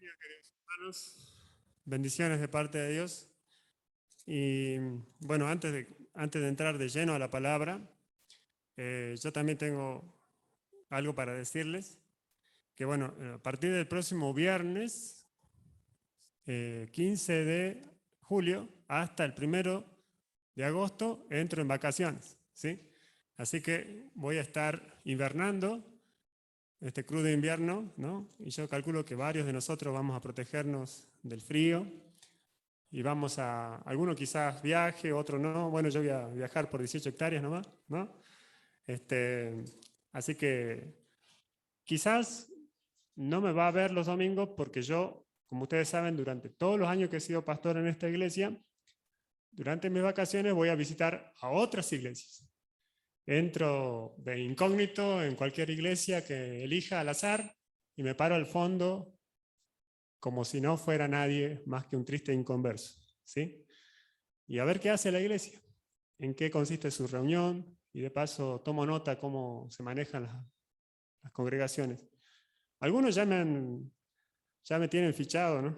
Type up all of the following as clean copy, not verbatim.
Queridos hermanos, bendiciones de parte de Dios. Y bueno, antes de entrar de lleno a la palabra, yo también tengo algo para decirles, que bueno, a partir del próximo viernes, 15 de julio, hasta el 1 de agosto, entro en vacaciones, ¿sí? Así que voy a estar hibernando este crudo invierno, ¿no? Y yo calculo que varios de nosotros vamos a protegernos del frío y vamos alguno quizás viaje, otro no. Bueno, yo voy a viajar por 18 hectáreas nomás, ¿no? Este, así que quizás no me va a ver los domingos porque yo, como ustedes saben, durante todos los años que he sido pastor en esta iglesia, durante mis vacaciones voy a visitar a otras iglesias. Entro de incógnito en cualquier iglesia que elija al azar y me paro al fondo como si no fuera nadie más que un triste inconverso, ¿sí? Y a ver qué hace la iglesia, en qué consiste su reunión, y de paso tomo nota cómo se manejan las congregaciones. Algunos ya me tienen fichado, ¿no?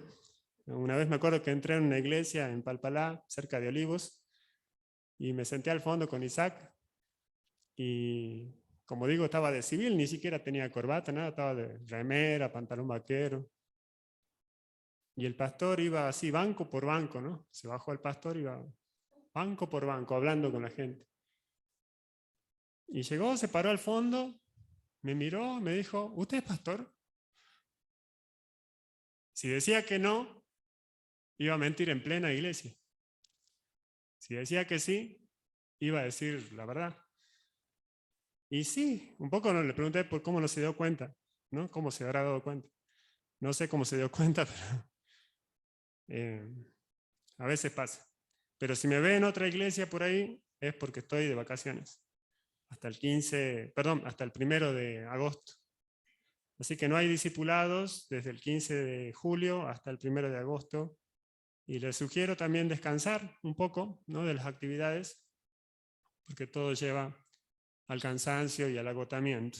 Una vez me acuerdo que entré en una iglesia en Palpalá, cerca de Olivos, y me senté al fondo con Isaac, y como digo, estaba de civil, ni siquiera tenía corbata, nada, estaba de remera, pantalón vaquero. Y el pastor iba así, banco por banco, ¿no? Se bajó el pastor y iba banco por banco, hablando con la gente. Y llegó, se paró al fondo, me miró, me dijo, ¿usted es pastor? Si decía que no, iba a mentir en plena iglesia. Si decía que sí, iba a decir la verdad. Y sí, un poco no le pregunté por cómo no se dio cuenta, ¿no? ¿Cómo se habrá dado cuenta? No sé cómo se dio cuenta, pero eh, a veces pasa. Pero si me ve en otra iglesia por ahí, es porque estoy de vacaciones. Hasta el 15, perdón, hasta el 1 de agosto. Así que no hay discipulados desde el 15 de julio hasta el 1 de agosto. Y les sugiero también descansar un poco, ¿no?, de las actividades, porque todo lleva al cansancio y al agotamiento.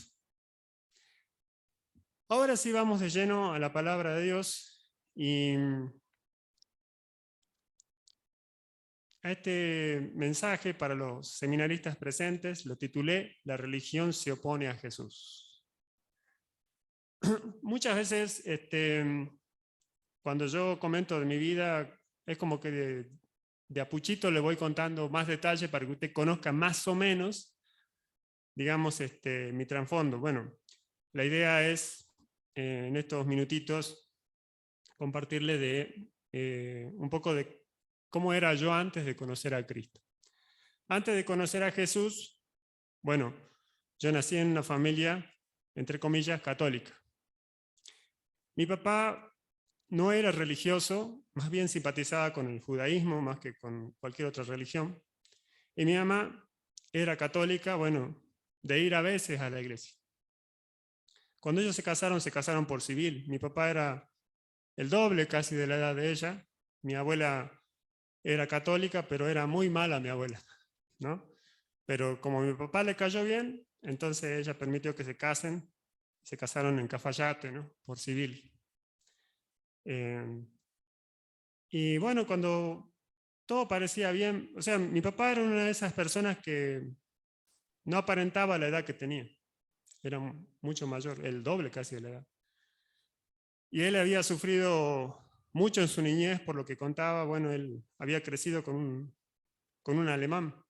Ahora sí vamos de lleno a la palabra de Dios y a este mensaje para los seminaristas presentes lo titulé La religión se opone a Jesús. Muchas veces cuando yo comento de mi vida es como que de a puchito le voy contando más detalles para que usted conozca más o menos, digamos, mi trasfondo. Bueno, la idea es en estos minutitos compartirle un poco de cómo era yo antes de conocer a Cristo. Antes de conocer a Jesús, bueno, yo nací en una familia, entre comillas, católica. Mi papá no era religioso, más bien simpatizaba con el judaísmo más que con cualquier otra religión. Y mi mamá era católica, bueno, de ir a veces a la iglesia. Cuando ellos se casaron por civil. Mi papá era el doble casi de la edad de ella. Mi abuela era católica, pero era muy mala mi abuela, ¿no? Pero como a mi papá le cayó bien, entonces ella permitió que se casen. Se casaron en Cafayate, ¿no?, por civil. Y bueno, cuando todo parecía bien, o sea, mi papá era una de esas personas que no aparentaba la edad que tenía. Era mucho mayor, el doble casi de la edad. Y él había sufrido mucho en su niñez, por lo que contaba. Bueno, él había crecido con un alemán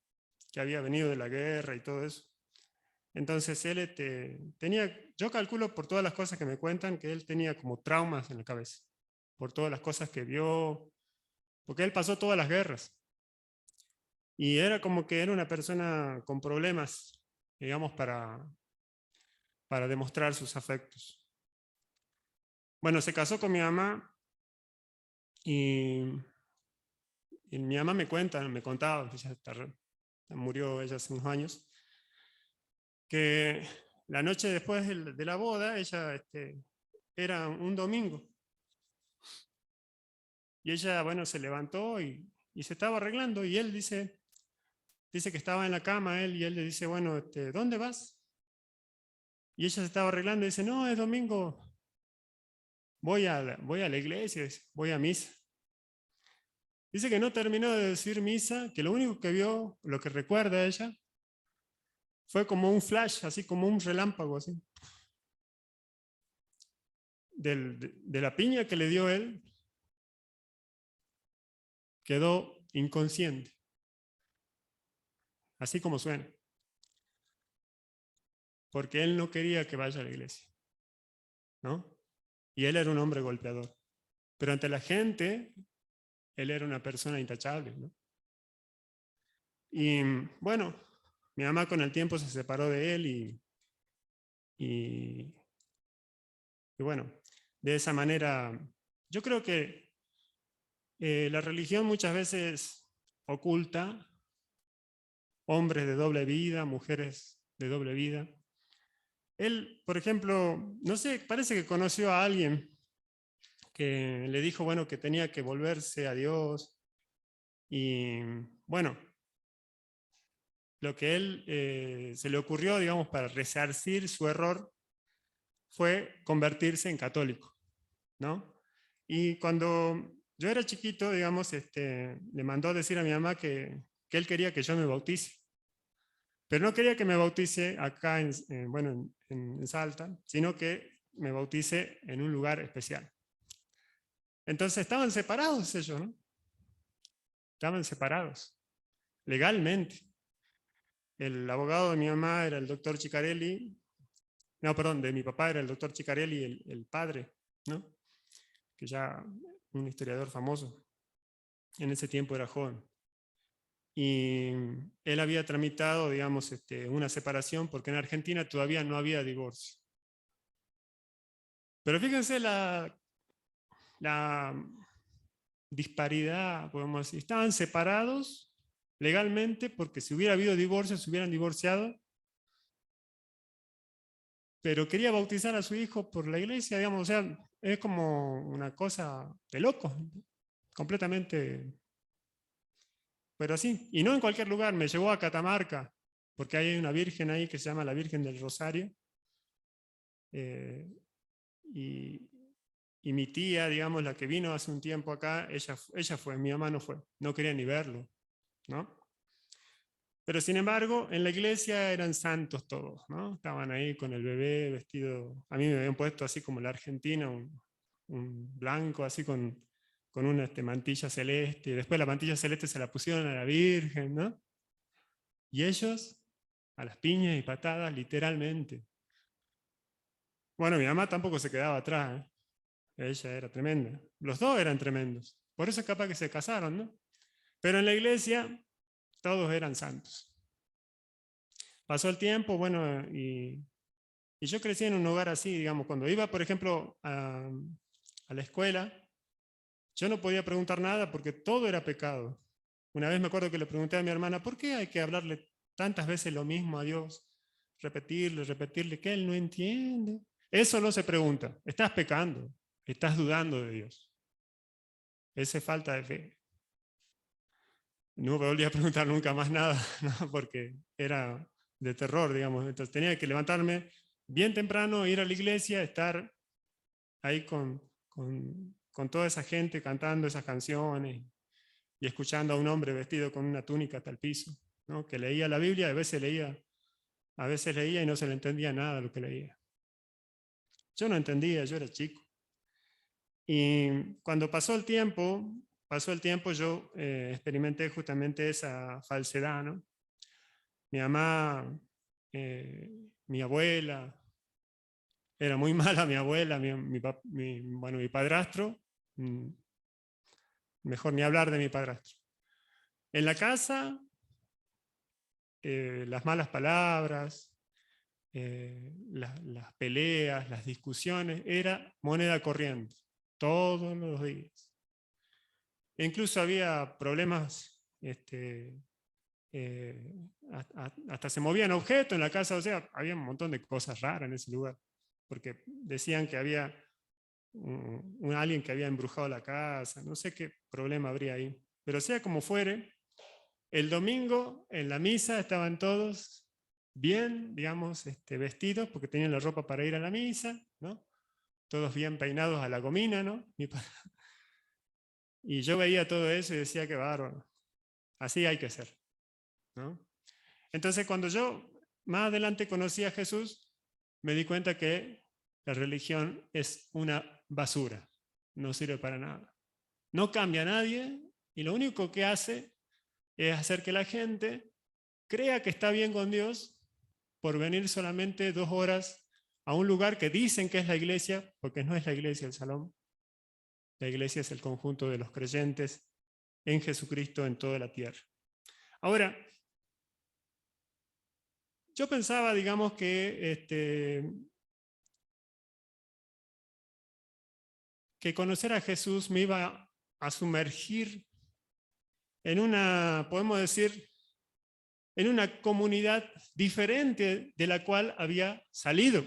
que había venido de la guerra y todo eso. Entonces él tenía, yo calculo por todas las cosas que me cuentan, que él tenía como traumas en la cabeza, por todas las cosas que vio, porque él pasó todas las guerras. Y era como que era una persona con problemas, digamos, para demostrar sus afectos. Bueno, se casó con mi mamá y mi mamá me contaba, murió ella hace unos años, que la noche después de la boda, ella era un domingo. Y ella, bueno, se levantó y se estaba arreglando. Y él dice que estaba en la cama él, y él le dice, bueno, ¿dónde vas? Y ella se estaba arreglando y dice, no, es domingo. voy a la iglesia, voy a misa. Dice que no terminó de decir misa, que lo único que vio, lo que recuerda ella, fue como un flash, así como un relámpago, así. De la piña que le dio él, quedó inconsciente. Así como suena. Porque él no quería que vaya a la iglesia, ¿no? Y él era un hombre golpeador. Pero ante la gente, él era una persona intachable, ¿no? Y bueno, mi mamá con el tiempo se separó de él y bueno, de esa manera, yo creo que la religión muchas veces oculta hombres de doble vida, mujeres de doble vida. Él, por ejemplo, no sé, parece que conoció a alguien que le dijo, bueno, que tenía que volverse a Dios. Y bueno, lo que él se le ocurrió, digamos, para resarcir su error fue convertirse en católico, ¿no? Y cuando yo era chiquito, digamos, le mandó a decir a mi mamá que él quería que yo me bautice. Pero no quería que me bautice acá, bueno, en Salta, sino que me bautice en un lugar especial. Entonces estaban separados ellos, ¿no? Estaban separados, legalmente. El abogado de mi mamá era el doctor Chicarelli, no, perdón, de mi papá era el doctor Chicarelli, el padre, ¿no? Que ya un historiador famoso. En ese tiempo era joven. Y él había tramitado, digamos, una separación porque en Argentina todavía no había divorcio. Pero fíjense la disparidad, podemos decir. Estaban separados legalmente porque si hubiera habido divorcio se hubieran divorciado, pero quería bautizar a su hijo por la iglesia, digamos, o sea, es como una cosa de loco, completamente, pero así. Y no en cualquier lugar, me llevó a Catamarca, porque hay una virgen ahí que se llama la Virgen del Rosario, eh, y, y mi tía, digamos, la que vino hace un tiempo acá, ella fue, mi mamá no fue, no quería ni verlo, ¿no? Pero sin embargo, en la iglesia eran santos todos, ¿no? Estaban ahí con el bebé vestido, a mí me habían puesto así como la Argentina, un blanco así con una mantilla celeste, y después la mantilla celeste se la pusieron a la Virgen, ¿no? Y ellos, a las piñas y patadas, literalmente. Bueno, mi mamá tampoco se quedaba atrás, ¿eh? Ella era tremenda. Los dos eran tremendos. Por eso es capaz que se casaron, ¿no? Pero en la iglesia todos eran santos. Pasó el tiempo, bueno, y yo crecí en un hogar así, digamos, cuando iba, por ejemplo, a la escuela, yo no podía preguntar nada porque todo era pecado. Una vez me acuerdo que le pregunté a mi hermana, ¿por qué hay que hablarle tantas veces lo mismo a Dios? Repetirle, que Él no entiende. Eso no se pregunta. Estás pecando, estás dudando de Dios. Esa es falta de fe. No volví a preguntar nunca más nada, ¿no? Porque era de terror, digamos. Entonces tenía que levantarme bien temprano, ir a la iglesia, estar ahí con toda esa gente cantando esas canciones y escuchando a un hombre vestido con una túnica hasta el piso, ¿no? Que leía la Biblia, a veces leía y no se le entendía nada lo que leía. Yo no entendía, yo era chico. Y cuando pasó el tiempo yo experimenté justamente esa falsedad, ¿no? Mi mamá, mi abuela, era muy mala mi abuela, bueno, mi padrastro, mejor ni hablar de mi padrastro. En la casa, las malas palabras, las peleas, las discusiones, era moneda corriente, todos los días. E incluso había problemas, hasta se movían objetos en la casa, o sea, había un montón de cosas raras en ese lugar, porque decían que había alguien que había embrujado la casa, no sé qué problema habría ahí. Pero sea como fuere, el domingo en la misa estaban todos bien, digamos, vestidos, porque tenían la ropa para ir a la misa, ¿no? todos bien peinados a la gomina, ¿no? Y yo veía todo eso y decía, qué bárbaro, así hay que ser, ¿no? Entonces, cuando yo más adelante conocí a Jesús, me di cuenta que la religión es una basura, no sirve para nada. No cambia a nadie y lo único que hace es hacer que la gente crea que está bien con Dios por venir solamente 2 horas a un lugar que dicen que es la iglesia, porque no es la iglesia el salón. La iglesia es el conjunto de los creyentes en Jesucristo en toda la tierra. Ahora, yo pensaba, digamos, que conocer a Jesús me iba a sumergir en una, podemos decir, en una comunidad diferente de la cual había salido.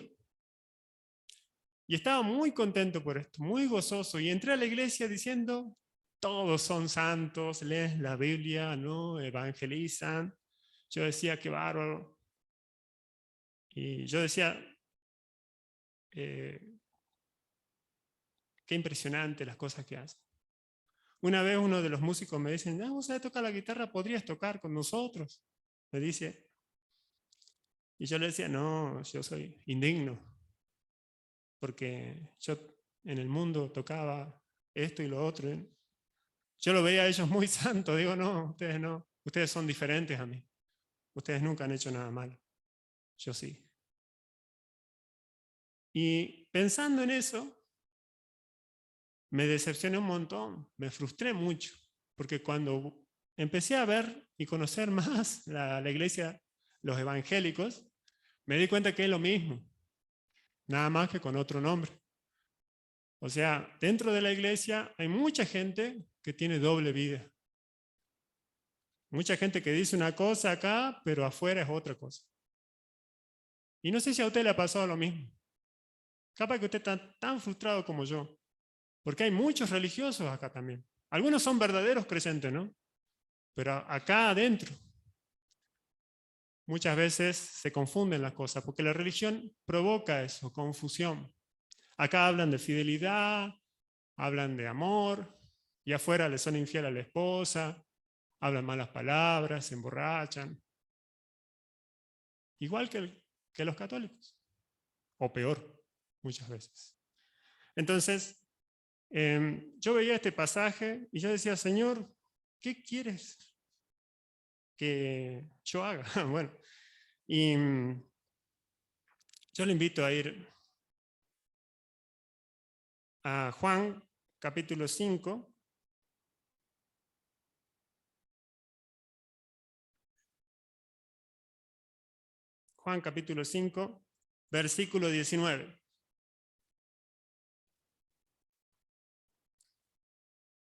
Y estaba muy contento por esto, muy gozoso. Y entré a la iglesia diciendo, todos son santos, leen la Biblia, ¿no? Evangelizan. Yo decía, qué bárbaro. Y yo decía, qué impresionante las cosas que hacen. Una vez uno de los músicos me dice, vos sabés tocar la guitarra, podrías tocar con nosotros. Me dice. Y yo le decía, no, yo soy indigno. Porque yo en el mundo tocaba esto y lo otro. Yo lo veía a ellos muy santos. Digo, no, ustedes son diferentes a mí. Ustedes nunca han hecho nada malo. Yo sí. Y pensando en eso, me decepcioné un montón, me frustré mucho, porque cuando empecé a ver y conocer más la iglesia, los evangélicos, me di cuenta que es lo mismo, nada más que con otro nombre. O sea, dentro de la iglesia hay mucha gente que tiene doble vida. Mucha gente que dice una cosa acá, pero afuera es otra cosa. Y no sé si a usted le ha pasado lo mismo. Capaz que usted está tan frustrado como yo, porque hay muchos religiosos acá también. Algunos son verdaderos creyentes, ¿no? Pero acá adentro muchas veces se confunden las cosas, porque la religión provoca eso, confusión. Acá hablan de fidelidad, hablan de amor, y afuera le son infiel a la esposa, hablan malas palabras, se emborrachan. Igual que los católicos, o peor, muchas veces. Entonces, yo veía este pasaje y yo decía, Señor, ¿qué quieres que yo haga? Bueno, y yo le invito a ir a Juan capítulo 5. Juan capítulo 5, versículo 19.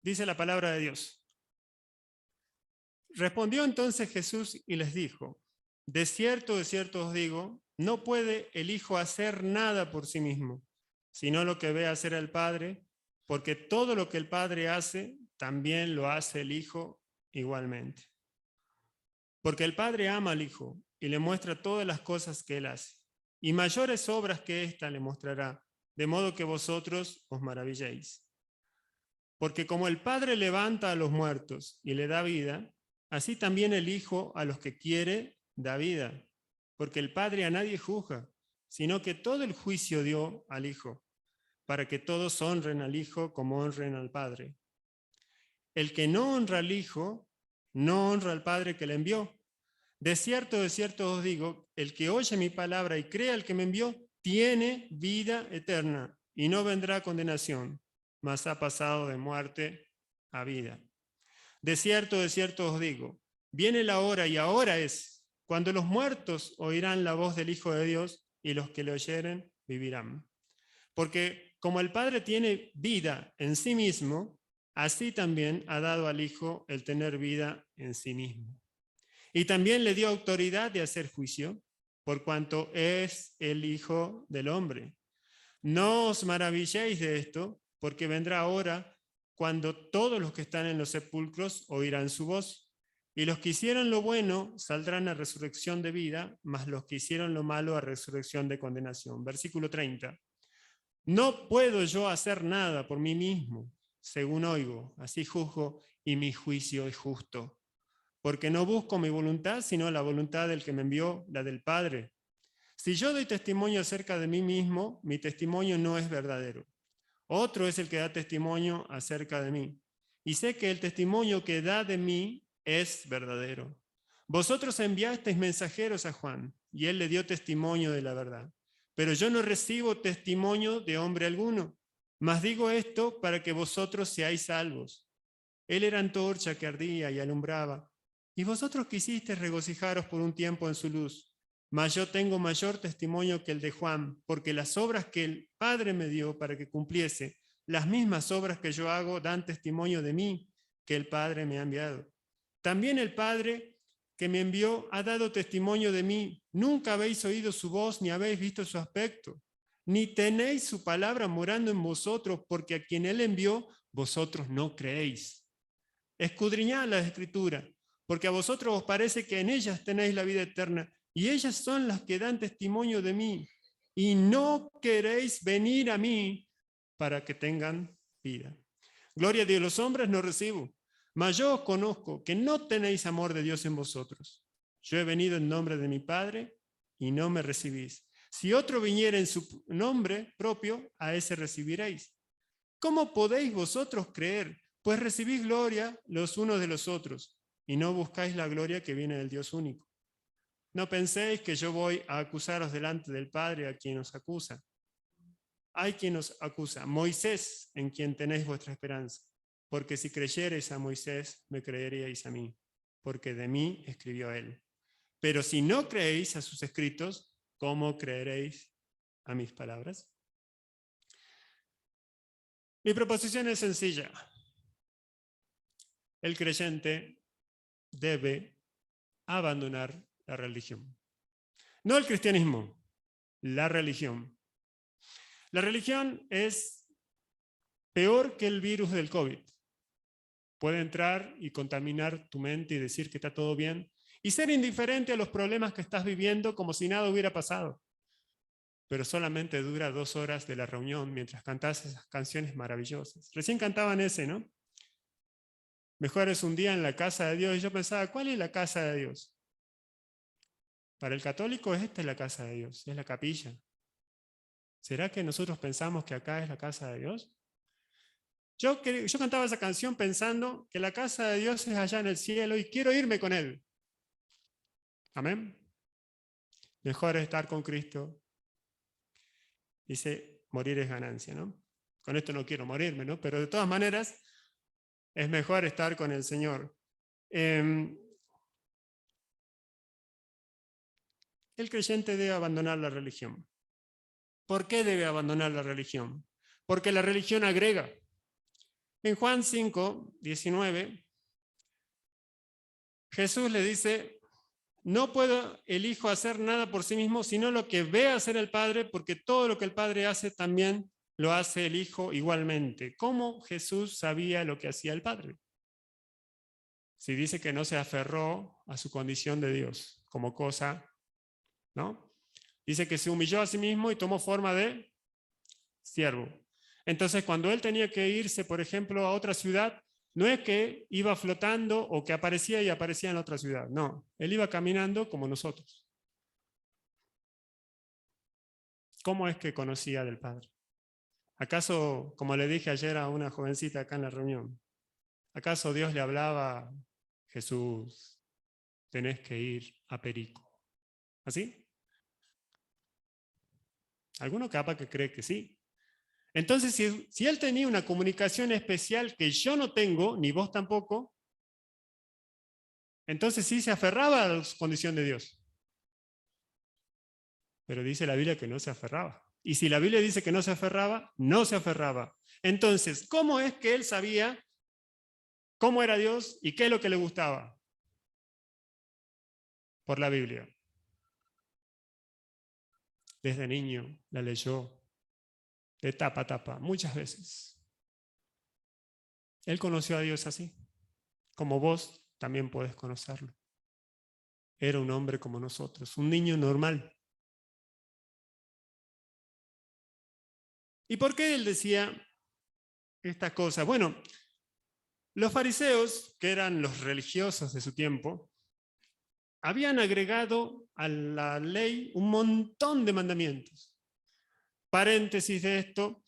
Dice la palabra de Dios. Respondió entonces Jesús y les dijo, de cierto os digo, no puede el Hijo hacer nada por sí mismo, sino lo que ve hacer el Padre, porque todo lo que el Padre hace, también lo hace el Hijo igualmente. Porque el Padre ama al Hijo y le muestra todas las cosas que Él hace, y mayores obras que ésta le mostrará, de modo que vosotros os maravilléis. Porque como el Padre levanta a los muertos y le da vida, así también el Hijo a los que quiere da vida. Porque el Padre a nadie juzga, sino que todo el juicio dio al Hijo, para que todos honren al Hijo como honren al Padre. El que no honra al Hijo, no honra al Padre que le envió. De cierto os digo, el que oye mi palabra y cree al que me envió, tiene vida eterna y no vendrá condenación, mas ha pasado de muerte a vida. De cierto os digo, viene la hora y ahora es, cuando los muertos oirán la voz del Hijo de Dios y los que le oyeren vivirán. Porque como el Padre tiene vida en sí mismo, así también ha dado al Hijo el tener vida en sí mismo. Y también le dio autoridad de hacer juicio, por cuanto es el Hijo del Hombre. No os maravilléis de esto, porque vendrá hora cuando todos los que están en los sepulcros oirán su voz, y los que hicieron lo bueno saldrán a resurrección de vida, mas los que hicieron lo malo a resurrección de condenación. Versículo 30. No puedo yo hacer nada por mí mismo, según oigo, así juzgo, y mi juicio es justo. Porque no busco mi voluntad, sino la voluntad del que me envió, la del Padre. Si yo doy testimonio acerca de mí mismo, mi testimonio no es verdadero. Otro es el que da testimonio acerca de mí. Y sé que el testimonio que da de mí es verdadero. Vosotros enviasteis mensajeros a Juan, y él le dio testimonio de la verdad. Pero yo no recibo testimonio de hombre alguno. Mas digo esto para que vosotros seáis salvos. Él era antorcha que ardía y alumbraba. Y vosotros quisisteis regocijaros por un tiempo en su luz. Mas yo tengo mayor testimonio que el de Juan, porque las obras que el Padre me dio para que cumpliese, las mismas obras que yo hago dan testimonio de mí, que el Padre me ha enviado. También el Padre que me envió ha dado testimonio de mí. Nunca habéis oído su voz ni habéis visto su aspecto, ni tenéis su palabra morando en vosotros, porque a quien él envió, vosotros no creéis. Escudriñad la Escritura, porque a vosotros os parece que en ellas tenéis la vida eterna, y ellas son las que dan testimonio de mí, y no queréis venir a mí para que tengan vida. Gloria de los hombres no recibo, mas yo os conozco que no tenéis amor de Dios en vosotros. Yo he venido en nombre de mi Padre, y no me recibís. Si otro viniera en su nombre propio, a ese recibiréis. ¿Cómo podéis vosotros creer? Pues recibís gloria los unos de los otros, y no buscáis la gloria que viene del Dios único. No penséis que yo voy a acusaros delante del Padre a quien os acusa. Hay quien os acusa, Moisés, en quien tenéis vuestra esperanza. Porque si creyereis a Moisés, me creeríais a mí, porque de mí escribió él. Pero si no creéis a sus escritos, ¿cómo creeréis a mis palabras? Mi proposición es sencilla. El creyente debe abandonar la religión. No el cristianismo, la religión. La religión es peor que el virus del COVID. Puede entrar y contaminar tu mente y decir que está todo bien y ser indiferente a los problemas que estás viviendo como si nada hubiera pasado. Pero solamente dura 2 horas de la reunión mientras cantas esas canciones maravillosas. Recién cantaban ese, ¿no? Mejor es un día en la casa de Dios. Y yo pensaba, ¿cuál es la casa de Dios? Para el católico esta es la casa de Dios, es la capilla. ¿Será que nosotros pensamos que acá es la casa de Dios? Yo cantaba esa canción pensando que la casa de Dios es allá en el cielo y quiero irme con Él. Amén. Mejor es estar con Cristo. Dice, morir es ganancia, ¿no? Con esto no quiero morirme, ¿no? Pero de todas maneras, es mejor estar con el Señor. El creyente debe abandonar la religión. ¿Por qué debe abandonar la religión? Porque la religión agrega. En Juan 5, 19, Jesús le dice, no puede el Hijo hacer nada por sí mismo, sino lo que ve hacer el Padre, porque todo lo que el Padre hace también lo hace el Hijo igualmente. ¿Cómo Jesús sabía lo que hacía el Padre? Si dice que no se aferró a su condición de Dios como cosa, ¿no? Dice que se humilló a sí mismo y tomó forma de siervo. Entonces, cuando él tenía que irse, por ejemplo, a otra ciudad, no es que iba flotando o que aparecía y aparecía en otra ciudad. No, él iba caminando como nosotros. ¿Cómo es que conocía del Padre? ¿Acaso, como le dije ayer a una jovencita acá en la reunión, acaso Dios le hablaba, Jesús, tenés que ir a Perico? ¿Así? Alguno capaz que cree que sí. Entonces, si él tenía una comunicación especial que yo no tengo, ni vos tampoco, entonces sí se aferraba a la condición de Dios. Pero dice la Biblia que no se aferraba. Y si la Biblia dice que no se aferraba, no se aferraba. Entonces, ¿cómo es que él sabía cómo era Dios y qué es lo que le gustaba? Por la Biblia. Desde niño la leyó de tapa a tapa, muchas veces. Él conoció a Dios así, como vos también podés conocerlo. Era un hombre como nosotros, un niño normal. ¿Y por qué él decía estas cosas? Bueno, los fariseos, que eran los religiosos de su tiempo, habían agregado a la ley un montón de mandamientos. Paréntesis de esto,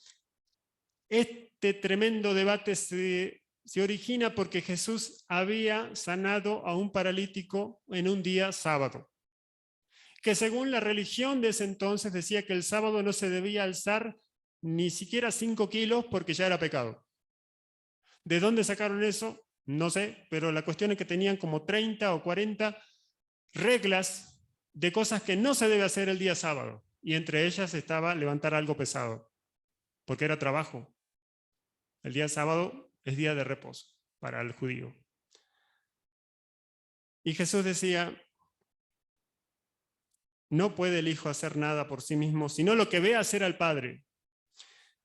este tremendo debate se origina porque Jesús había sanado a un paralítico en un día sábado, que según la religión de ese entonces decía que el sábado no se debía alzar ni siquiera 5 kilos porque ya era pecado. ¿De dónde sacaron eso? No sé, pero la cuestión es que tenían como 30 o 40 reglas de cosas que no se debe hacer el día sábado, y entre ellas estaba levantar algo pesado, porque era trabajo. El día sábado es día de reposo para el judío. Y Jesús decía, no puede el Hijo hacer nada por sí mismo, sino lo que ve hacer al Padre.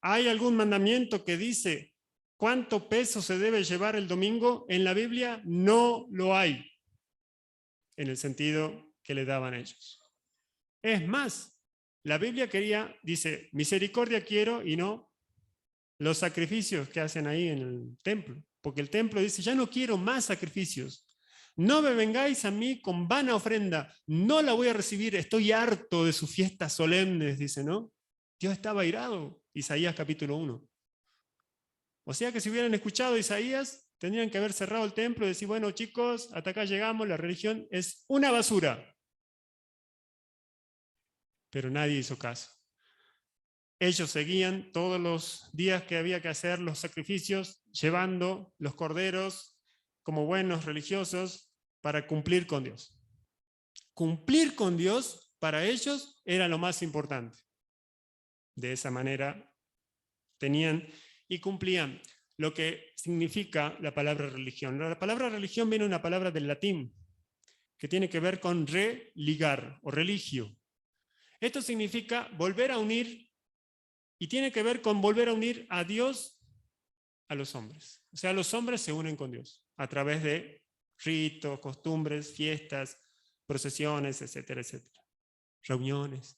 ¿Hay algún mandamiento que dice cuánto peso se debe llevar el domingo? En la Biblia no lo hay, en el sentido que le daban ellos. Es más, la Biblia dice, misericordia quiero y no los sacrificios que hacen ahí en el templo. Porque el templo dice, ya no quiero más sacrificios. No me vengáis a mí con vana ofrenda, no la voy a recibir, estoy harto de sus fiestas solemnes, dice, ¿no? Dios estaba airado, Isaías capítulo 1. O sea que si hubieran escuchado a Isaías, tendrían que haber cerrado el templo y decir, bueno chicos, hasta acá llegamos, la religión es una basura. Pero nadie hizo caso. Ellos seguían todos los días que había que hacer los sacrificios, llevando los corderos como buenos religiosos para cumplir con Dios. Cumplir con Dios para ellos era lo más importante. De esa manera tenían y cumplían lo que significa la palabra religión. La palabra religión viene de una palabra del latín que tiene que ver con religar o religio. Esto significa volver a unir y tiene que ver con volver a unir a Dios a los hombres. O sea, los hombres se unen con Dios a través de ritos, costumbres, fiestas, procesiones, etcétera, etcétera. Reuniones.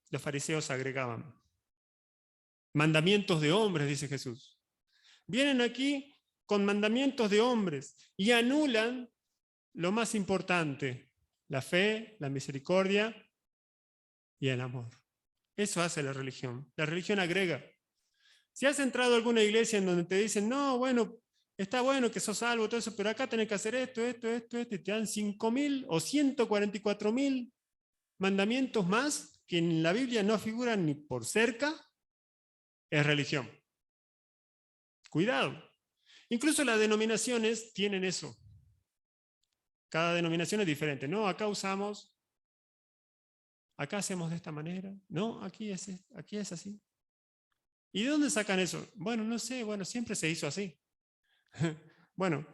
Los fariseos agregaban mandamientos de hombres, dice Jesús. Vienen aquí con mandamientos de hombres y anulan lo más importante, la fe, la misericordia y el amor. Eso hace la religión. La religión agrega. Si has entrado a alguna iglesia en donde te dicen, no, bueno, está bueno que sos salvo, todo eso, pero acá tenés que hacer esto, y te dan 5.000 o 144.000 mandamientos más que en la Biblia no figuran ni por cerca, es religión. Cuidado. Incluso las denominaciones tienen eso. Cada denominación es diferente. No, acá usamos, acá hacemos de esta manera. No, aquí es así. ¿Y de dónde sacan eso? Bueno, no sé, bueno, siempre se hizo así. Bueno,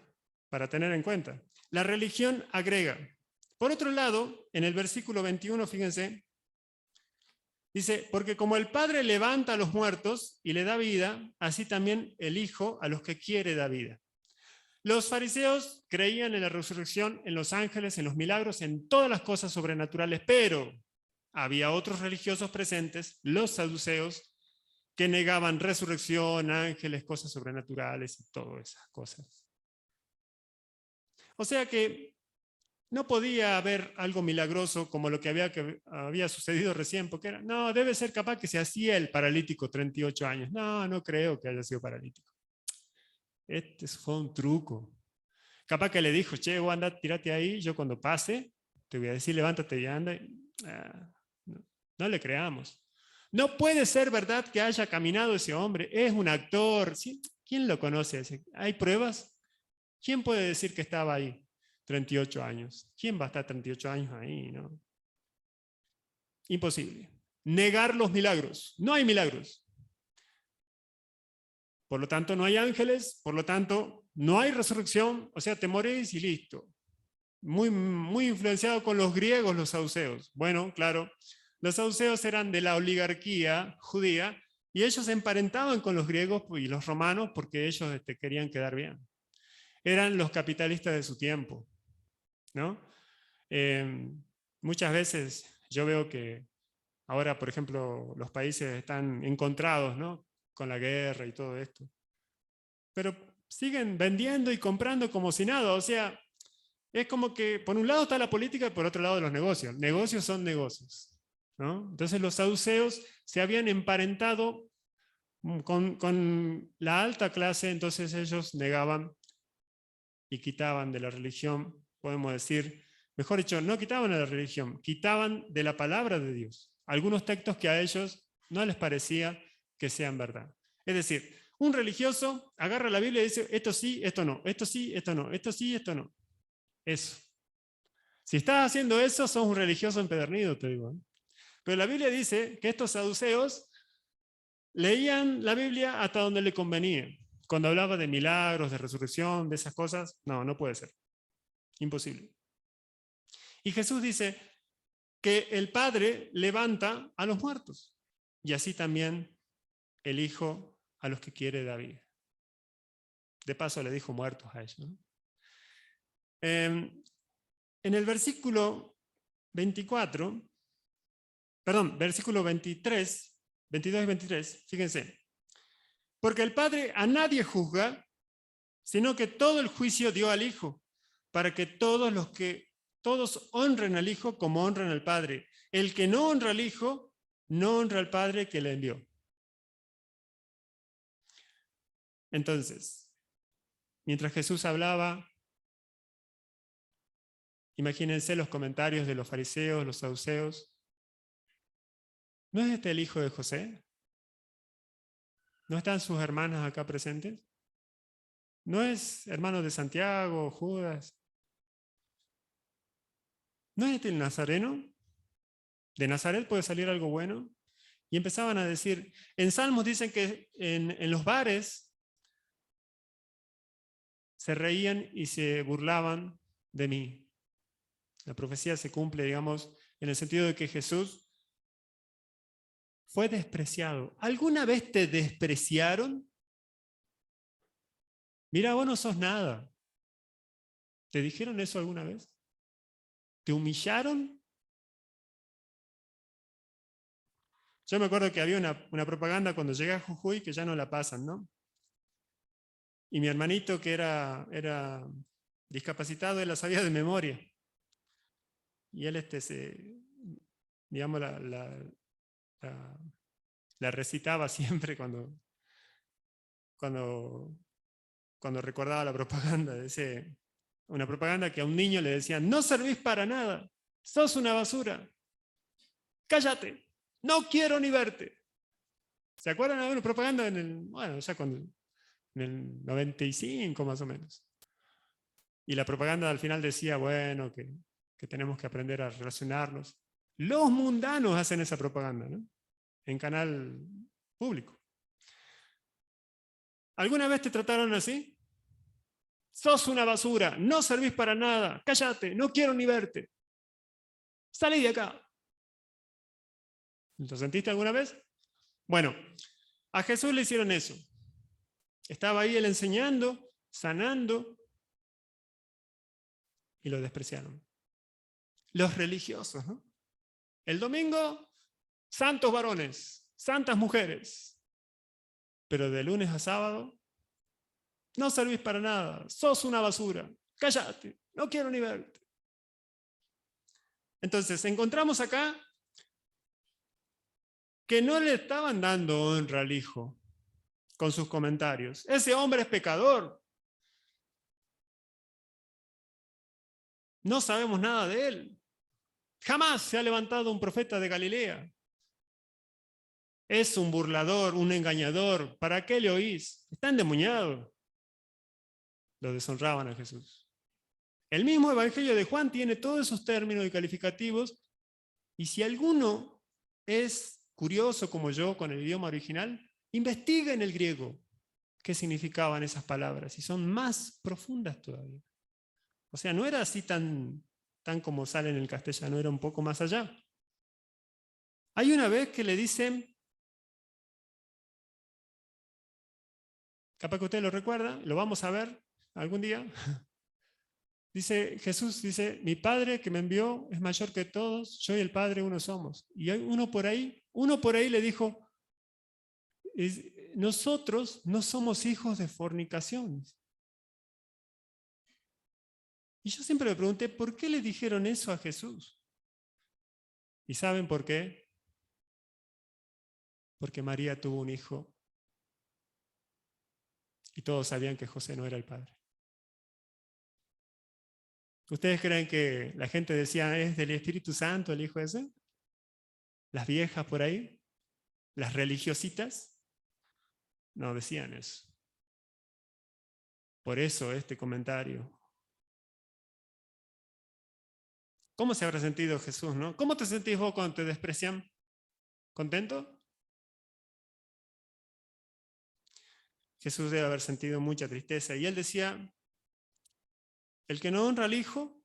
para tener en cuenta. La religión agrega. Por otro lado, en el versículo 21, fíjense, dice, porque como el Padre levanta a los muertos y le da vida, así también el Hijo a los que quiere da vida. Los fariseos creían en la resurrección, en los ángeles, en los milagros, en todas las cosas sobrenaturales, pero había otros religiosos presentes, los saduceos, que negaban resurrección, ángeles, cosas sobrenaturales y todas esas cosas. O sea que no podía haber algo milagroso como lo que había sucedido recién, porque no, debe ser capaz que se hacía el paralítico 38 años. No, no creo que haya sido paralítico. Este fue un truco. Capaz que le dijo, che, vos anda, tirate ahí, yo cuando pase, te voy a decir, levántate y anda. No le creamos. No puede ser verdad que haya caminado ese hombre, es un actor. ¿Sí? ¿Quién lo conoce? ¿Hay pruebas? ¿Quién puede decir que estaba ahí 38 años? ¿Quién va a estar 38 años ahí? ¿No? Imposible. Negar los milagros. No hay milagros. Por lo tanto, no hay ángeles, por lo tanto, no hay resurrección, o sea, te morís y listo. Muy, muy influenciado con los griegos, los saduceos. Bueno, claro, los saduceos eran de la oligarquía judía y ellos se emparentaban con los griegos y los romanos porque ellos querían quedar bien. Eran los capitalistas de su tiempo, ¿no? Muchas veces yo veo que Ahora, por ejemplo, los países están encontrados, ¿no?, con la guerra y todo esto. Pero siguen vendiendo y comprando como si nada. O sea, es como que por un lado está la política y por otro lado los negocios. Negocios son negocios, ¿no? Entonces los saduceos se habían emparentado con la alta clase, entonces ellos negaban y quitaban de la religión, podemos decir, mejor dicho, no quitaban de la religión, quitaban de la palabra de Dios algunos textos que a ellos no les parecía que sean verdad. Es decir, un religioso agarra la Biblia y dice, esto sí, esto no, esto sí, esto no, esto sí, esto no. Eso. Si estás haciendo eso, sos un religioso empedernido, te digo. Pero la Biblia dice que estos saduceos leían la Biblia hasta donde le convenía. Cuando hablaba de milagros, de resurrección, de esas cosas, no, no puede ser. Imposible. Y Jesús dice que el Padre levanta a los muertos. Y así también el Hijo a los que quiere David. De paso le dijo muertos a ellos, ¿no? En el versículo 24, perdón, versículo 23, 22 y 23, fíjense. Porque el Padre a nadie juzga, sino que todo el juicio dio al Hijo, para que todos honren al Hijo como honran al Padre. El que no honra al Hijo, no honra al Padre que le envió. Entonces, mientras Jesús hablaba, imagínense los comentarios de los fariseos, los saduceos. ¿No es este el hijo de José? ¿No están sus hermanas acá presentes? ¿No es hermano de Santiago, Judas? ¿No es este el nazareno? ¿De Nazaret puede salir algo bueno? Y empezaban a decir, en Salmos dicen que en los bares se reían y se burlaban de mí. La profecía se cumple, digamos, en el sentido de que Jesús fue despreciado. ¿Alguna vez te despreciaron? Mira, vos no sos nada. ¿Te dijeron eso alguna vez? ¿Te humillaron? Yo me acuerdo que había una propaganda cuando llegué a Jujuy que ya no la pasan, ¿no? Y mi hermanito, que era discapacitado, él la sabía de memoria. Y él digamos, la recitaba siempre cuando recordaba la propaganda. Una propaganda que a un niño le decían, no servís para nada, sos una basura, cállate, no quiero ni verte. ¿Se acuerdan de una propaganda en el 95 más o menos? Y la propaganda al final decía, bueno, que tenemos que aprender a relacionarnos. Los mundanos hacen esa propaganda, ¿no? En canal público. ¿Alguna vez te trataron así? Sos una basura, no servís para nada, cállate, no quiero ni verte. Salí de acá. ¿Lo sentiste alguna vez? Bueno, a Jesús le hicieron eso. Estaba ahí él enseñando, sanando, y lo despreciaron. Los religiosos, ¿no? El domingo, santos varones, santas mujeres. Pero de lunes a sábado, no servís para nada, sos una basura, cállate, no quiero ni verte. Entonces, encontramos acá que no le estaban dando honra al Hijo con sus comentarios. Ese hombre es pecador. No sabemos nada de él. Jamás se ha levantado un profeta de Galilea. Es un burlador, un engañador. ¿Para qué le oís? Está endemoniado. Lo deshonraban a Jesús. El mismo Evangelio de Juan tiene todos esos términos y calificativos, y si alguno es curioso como yo con el idioma original, investiga en el griego qué significaban esas palabras, y son más profundas todavía. O sea, no era así tan como sale en el castellano, era un poco más allá. Hay una vez que le dicen, capaz que usted lo recuerda, lo vamos a ver algún día, Dice, Jesús dice, mi Padre que me envió es mayor que todos, yo y el Padre uno somos. Y hay uno por ahí le dijo, nosotros no somos hijos de fornicación. Y yo siempre me pregunté, ¿por qué le dijeron eso a Jesús? ¿Y saben por qué? Porque María tuvo un hijo y todos sabían que José no era el padre. ¿Ustedes creen que la gente decía, es del Espíritu Santo el hijo ese? ¿Las viejas por ahí? ¿Las religiositas? No decían eso. Por eso este comentario. ¿Cómo se habrá sentido Jesús, no? ¿Cómo te sentís vos cuando te desprecian? ¿Contento? Jesús debe haber sentido mucha tristeza. Y él decía, el que no honra al Hijo,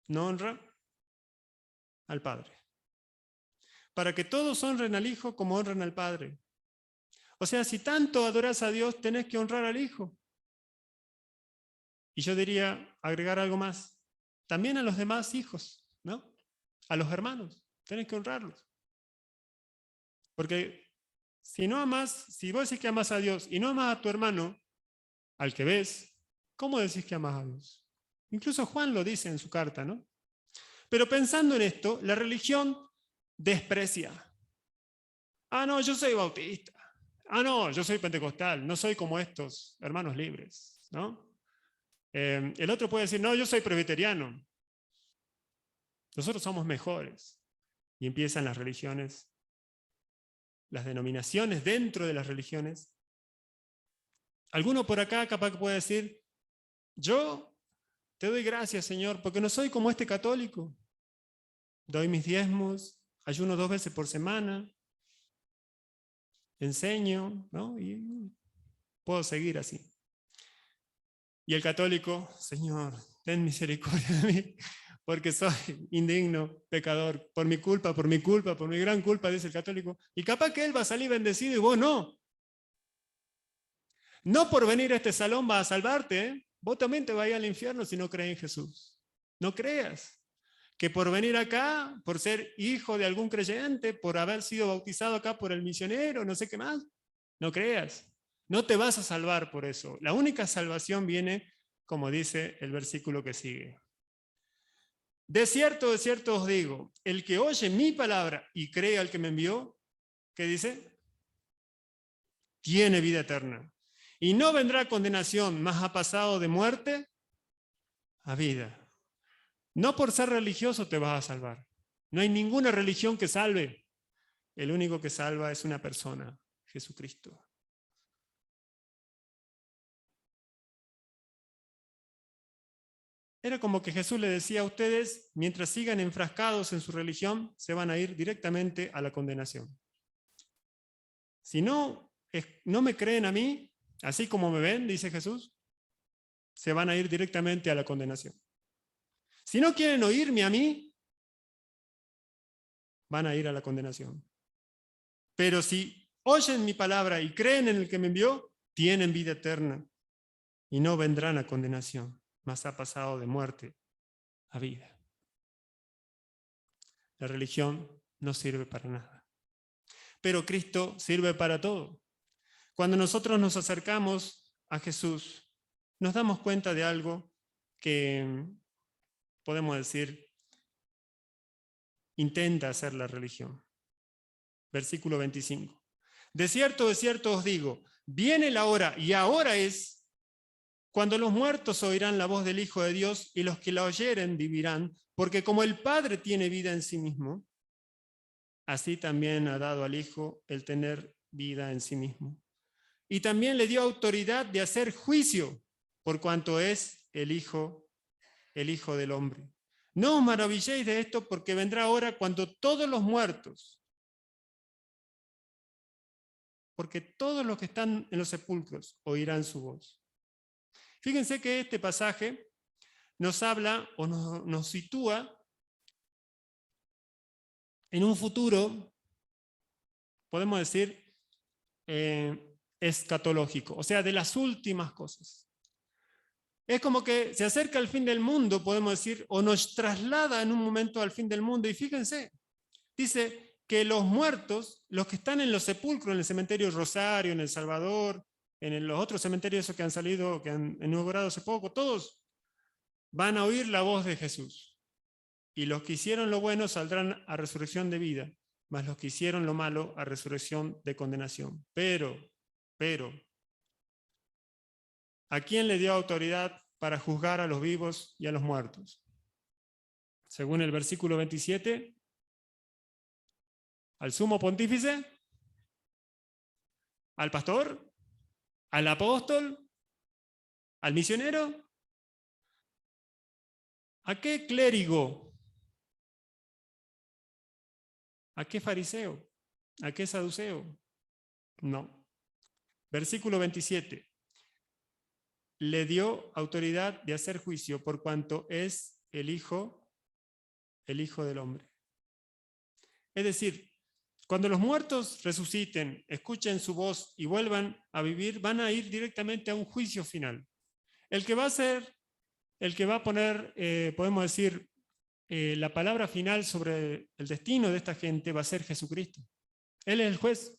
no honra al Padre. Para que todos honren al Hijo como honran al Padre. O sea, si tanto adorás a Dios, tenés que honrar al Hijo. Y yo diría, agregar algo más. También a los demás hijos, ¿no? A los hermanos, tenés que honrarlos. Porque si no amas, si vos decís que amas a Dios y no amas a tu hermano, al que ves, ¿cómo decís que amas a Dios? Incluso Juan lo dice en su carta, ¿no? Pero pensando en esto, la religión desprecia. Ah, no, yo soy bautista. Ah, no, yo soy pentecostal. No soy como estos hermanos libres, ¿no? El otro puede decir, no, yo soy presbiteriano. Nosotros somos mejores. Y empiezan las religiones, las denominaciones dentro de las religiones. Alguno por acá capaz que puede decir, yo te doy gracias, Señor, porque no soy como este católico. Doy mis diezmos, ayuno 2 veces por semana, enseño, ¿no? Y puedo seguir así. Y el católico, Señor, ten misericordia de mí, porque soy indigno, pecador, por mi culpa, por mi gran culpa, dice el católico. Y capaz que él va a salir bendecido y vos no. No por venir a este salón va a salvarte, ¿eh? Vos también te vas a ir al infierno si no crees en Jesús. No creas que por venir acá, por ser hijo de algún creyente, por haber sido bautizado acá por el misionero, no sé qué más, no creas. No te vas a salvar por eso. La única salvación viene, como dice el versículo que sigue. De cierto os digo, el que oye mi palabra y cree al que me envió, ¿qué dice? Tiene vida eterna. Y no vendrá condenación, mas ha pasado de muerte a vida. No por ser religioso te vas a salvar. No hay ninguna religión que salve. El único que salva es una persona, Jesucristo. Era como que Jesús le decía a ustedes, mientras sigan enfrascados en su religión, se van a ir directamente a la condenación. Si no me creen a mí, así como me ven, dice Jesús, se van a ir directamente a la condenación. Si no quieren oírme a mí, van a ir a la condenación. Pero si oyen mi palabra y creen en el que me envió, tienen vida eterna y no vendrán a condenación, mas ha pasado de muerte a vida. La religión no sirve para nada. Pero Cristo sirve para todo. Cuando nosotros nos acercamos a Jesús, nos damos cuenta de algo que podemos decir intenta hacer la religión. Versículo 25. De cierto os digo, viene la hora, y ahora es, cuando los muertos oirán la voz del Hijo de Dios, y los que la oyeren vivirán, porque como el Padre tiene vida en sí mismo, así también ha dado al Hijo el tener vida en sí mismo. Y también le dio autoridad de hacer juicio, por cuanto es el Hijo del Hombre. No os maravilléis de esto, porque vendrá hora cuando todos los muertos, porque todos los que están en los sepulcros oirán su voz. Fíjense que este pasaje nos habla o nos sitúa en un futuro, podemos decir, escatológico, o sea, de las últimas cosas. Es como que se acerca al fin del mundo, podemos decir, o nos traslada en un momento al fin del mundo. Y fíjense, dice que los muertos, los que están en los sepulcros, en el cementerio Rosario, en El Salvador, en los otros cementerios esos que han salido, que han inaugurado hace poco, todos van a oír la voz de Jesús. Y los que hicieron lo bueno saldrán a resurrección de vida, mas los que hicieron lo malo a resurrección de condenación. Pero, ¿a quién le dio autoridad para juzgar a los vivos y a los muertos? Según el versículo 27, al sumo pontífice, al pastor, al apóstol, al misionero. ¿A qué clérigo? ¿A qué fariseo? ¿A qué saduceo? No. Versículo 27. Le dio autoridad de hacer juicio por cuanto es el Hijo del Hombre. Es decir, cuando los muertos resuciten, escuchen su voz y vuelvan a vivir, van a ir directamente a un juicio final. El que va a poner, podemos decir, la palabra final sobre el destino de esta gente va a ser Jesucristo. Él es el juez.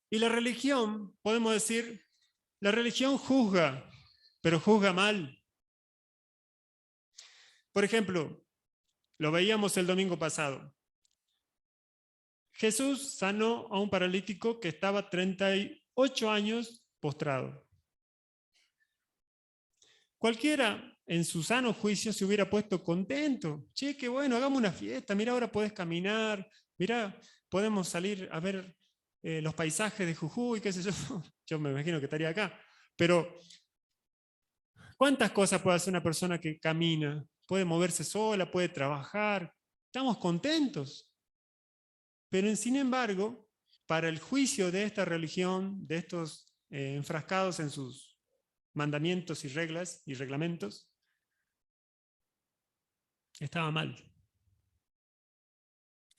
Y la religión, podemos decir, la religión juzga, pero juzga mal. Por ejemplo, lo veíamos el domingo pasado. Jesús sanó a un paralítico que estaba 38 años postrado. Cualquiera en su sano juicio se hubiera puesto contento. Che, qué bueno, hagamos una fiesta. Mira, ahora podés caminar. Mira, podemos salir a ver los paisajes de Jujuy, qué sé yo. Yo me imagino que estaría acá. Pero, ¿cuántas cosas puede hacer una persona que camina? Puede moverse sola, puede trabajar. Estamos contentos. Pero, sin embargo, para el juicio de esta religión, de estos enfrascados en sus mandamientos y reglas y reglamentos, estaba mal.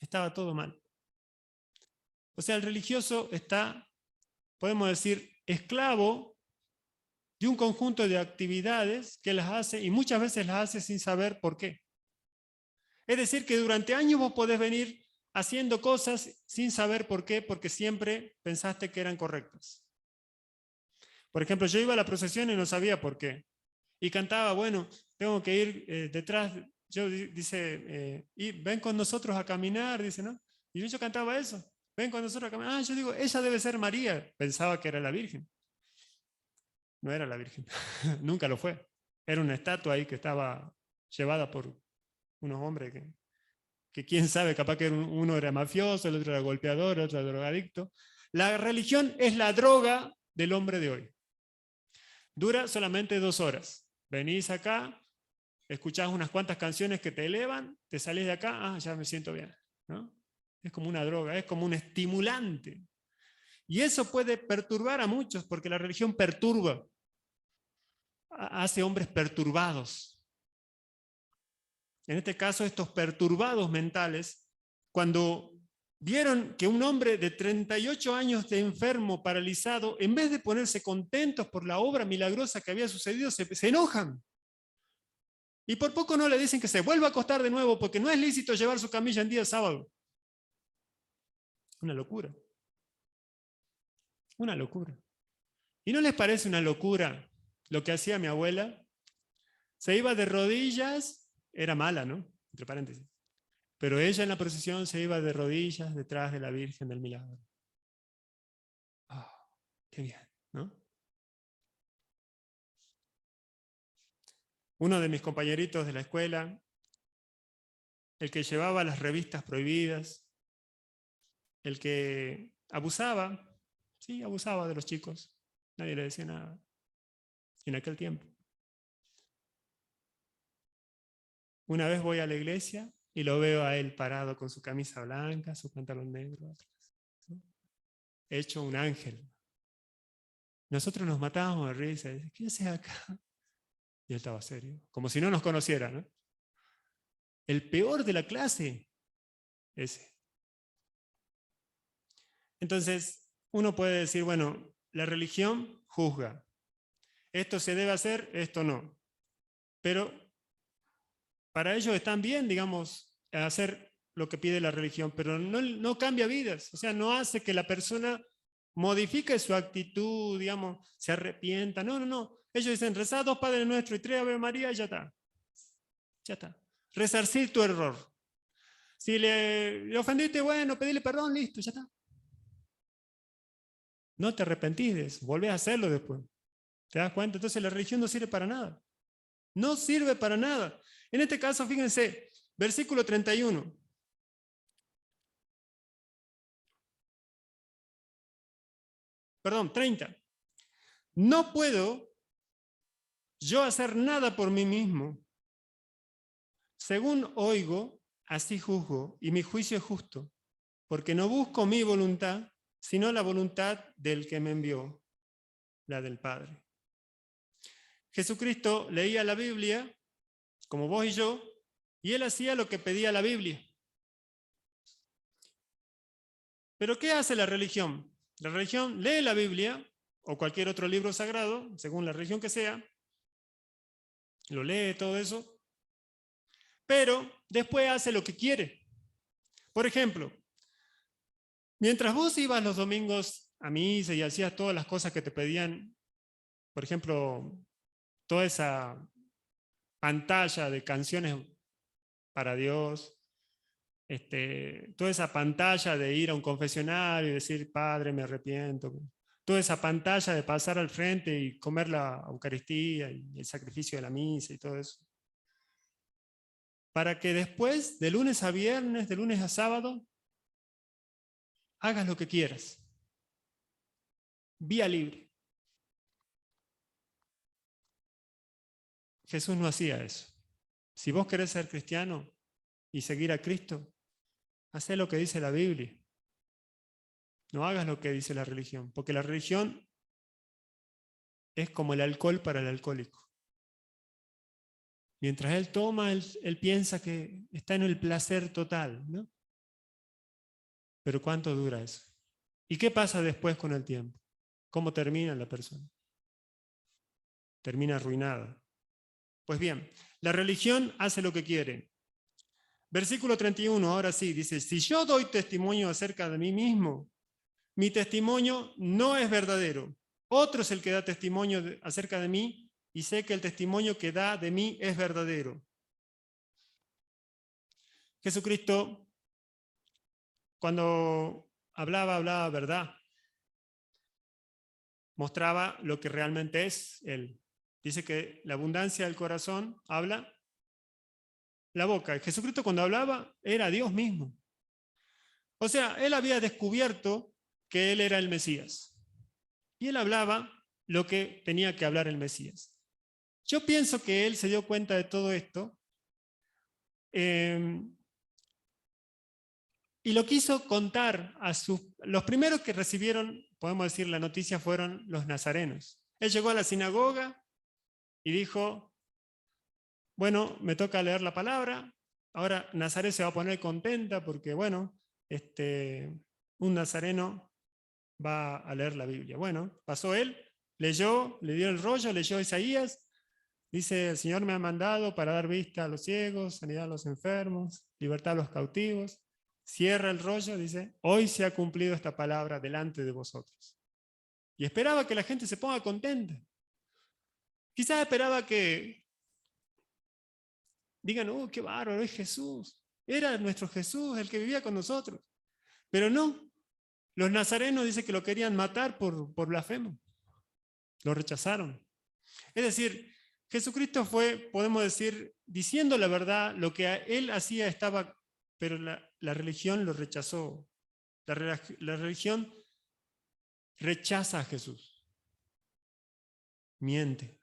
Estaba todo mal. O sea, el religioso está, podemos decir, esclavo de un conjunto de actividades que las hace, y muchas veces las hace sin saber por qué. Es decir, que durante años vos podés venir haciendo cosas sin saber por qué, porque siempre pensaste que eran correctas. Por ejemplo, yo iba a la procesión y no sabía por qué. Y cantaba, bueno, tengo que ir detrás, y ven con nosotros a caminar, dice, ¿no? Y yo cantaba eso, ven con nosotros a caminar. Yo digo, ella debe ser María. Pensaba que era la Virgen. No era la Virgen, nunca lo fue. Era una estatua ahí que estaba llevada por unos hombres que quién sabe, capaz que uno era mafioso, el otro era golpeador, el otro era drogadicto. La religión es la droga del hombre de hoy. Dura solamente 2 horas. Venís acá, escuchás unas cuantas canciones que te elevan, te salís de acá, ya me siento bien, ¿no? Es como una droga, es como un estimulante. Y eso puede perturbar a muchos, porque la religión perturba, hace hombres perturbados. En este caso, estos perturbados mentales, cuando vieron que un hombre de 38 años de enfermo, paralizado, en vez de ponerse contentos por la obra milagrosa que había sucedido, se enojan. Y por poco no le dicen que se vuelva a acostar de nuevo, porque no es lícito llevar su camilla en día sábado. Una locura. Una locura. ¿Y no les parece una locura lo que hacía mi abuela? Se iba de rodillas, era mala, ¿no? Entre paréntesis. Pero ella en la procesión se iba de rodillas detrás de la Virgen del Milagro. Oh, qué bien, ¿no? Uno de mis compañeritos de la escuela, el que llevaba las revistas prohibidas, el que abusaba, sí, abusaba de los chicos, nadie le decía nada en aquel tiempo. Una vez voy a la iglesia y lo veo a él parado con su camisa blanca, su pantalón negro atrás, ¿no? Hecho un ángel. Nosotros nos matábamos de risa. ¿Qué haces acá? Y él estaba serio, como si no nos conociera, ¿no? El peor de la clase, ese. Entonces, uno puede decir, bueno, la religión juzga. esto se debe hacer, esto no. Pero para ellos están bien, digamos, hacer lo que pide la religión, pero no cambia vidas. O sea, no hace que la persona modifique su actitud, digamos, se arrepienta. No. Ellos dicen, rezar 2 Padres Nuestros y 3 Ave María y ya está. Ya está. Resarcir tu error. Si le ofendiste, bueno, pedirle perdón, listo, ya está. No te arrepentís, volvés a hacerlo después. ¿Te das cuenta? Entonces la religión no sirve para nada. No sirve para nada. En este caso, fíjense, versículo 31. Perdón, 30. No puedo yo hacer nada por mí mismo. Según oigo, así juzgo, y mi juicio es justo, porque no busco mi voluntad, sino la voluntad del que me envió, la del Padre. Jesucristo leía la Biblia, como vos y yo, y él hacía lo que pedía la Biblia. ¿Pero qué hace la religión? La religión lee la Biblia, o cualquier otro libro sagrado, según la religión que sea, lo lee todo eso, pero después hace lo que quiere. Por ejemplo, mientras vos ibas los domingos a misa y hacías todas las cosas que te pedían, por ejemplo, toda esa pantalla de canciones para Dios, toda esa pantalla de ir a un confesionario y decir, Padre, me arrepiento, toda esa pantalla de pasar al frente y comer la Eucaristía y el sacrificio de la misa y todo eso. Para que después, de lunes a viernes, de lunes a sábado, hagas lo que quieras. Vía libre. Jesús no hacía eso. Si vos querés ser cristiano y seguir a Cristo, hacé lo que dice la Biblia. No hagas lo que dice la religión, porque la religión es como el alcohol para el alcohólico. Mientras él toma, él piensa que está en el placer total, ¿no? Pero ¿cuánto dura eso? ¿Y qué pasa después con el tiempo? ¿Cómo termina la persona? Termina arruinada. Pues bien, la religión hace lo que quiere. Versículo 31, ahora sí, dice, si yo doy testimonio acerca de mí mismo, mi testimonio no es verdadero. Otro es el que da testimonio acerca de mí y sé que el testimonio que da de mí es verdadero. Jesucristo, cuando hablaba verdad, mostraba lo que realmente es Él. Dice que la abundancia del corazón habla la boca. Jesucristo cuando hablaba era Dios mismo. O sea, Él había descubierto que Él era el Mesías. Y Él hablaba lo que tenía que hablar el Mesías. Yo pienso que Él se dio cuenta de todo esto y lo quiso contar a los primeros que recibieron, podemos decir, la noticia fueron los nazarenos. Él llegó a la sinagoga y dijo, bueno, me toca leer la palabra, ahora Nazaret se va a poner contenta porque, bueno, un nazareno va a leer la Biblia. Bueno, pasó él, leyó, le dio el rollo, leyó Isaías, dice, el Señor me ha mandado para dar vista a los ciegos, sanidad a los enfermos, libertad a los cautivos. Cierra el rollo, dice, hoy se ha cumplido esta palabra delante de vosotros. Y esperaba que la gente se ponga contenta. Quizás esperaba que digan, oh, qué bárbaro, es Jesús. Era nuestro Jesús, el que vivía con nosotros. Pero no, los nazarenos dice que lo querían matar por blasfemo. Lo rechazaron. Es decir, Jesucristo fue, podemos decir, diciendo la verdad, lo que él hacía estaba, pero la religión lo rechazó. La religión rechaza a Jesús. Miente.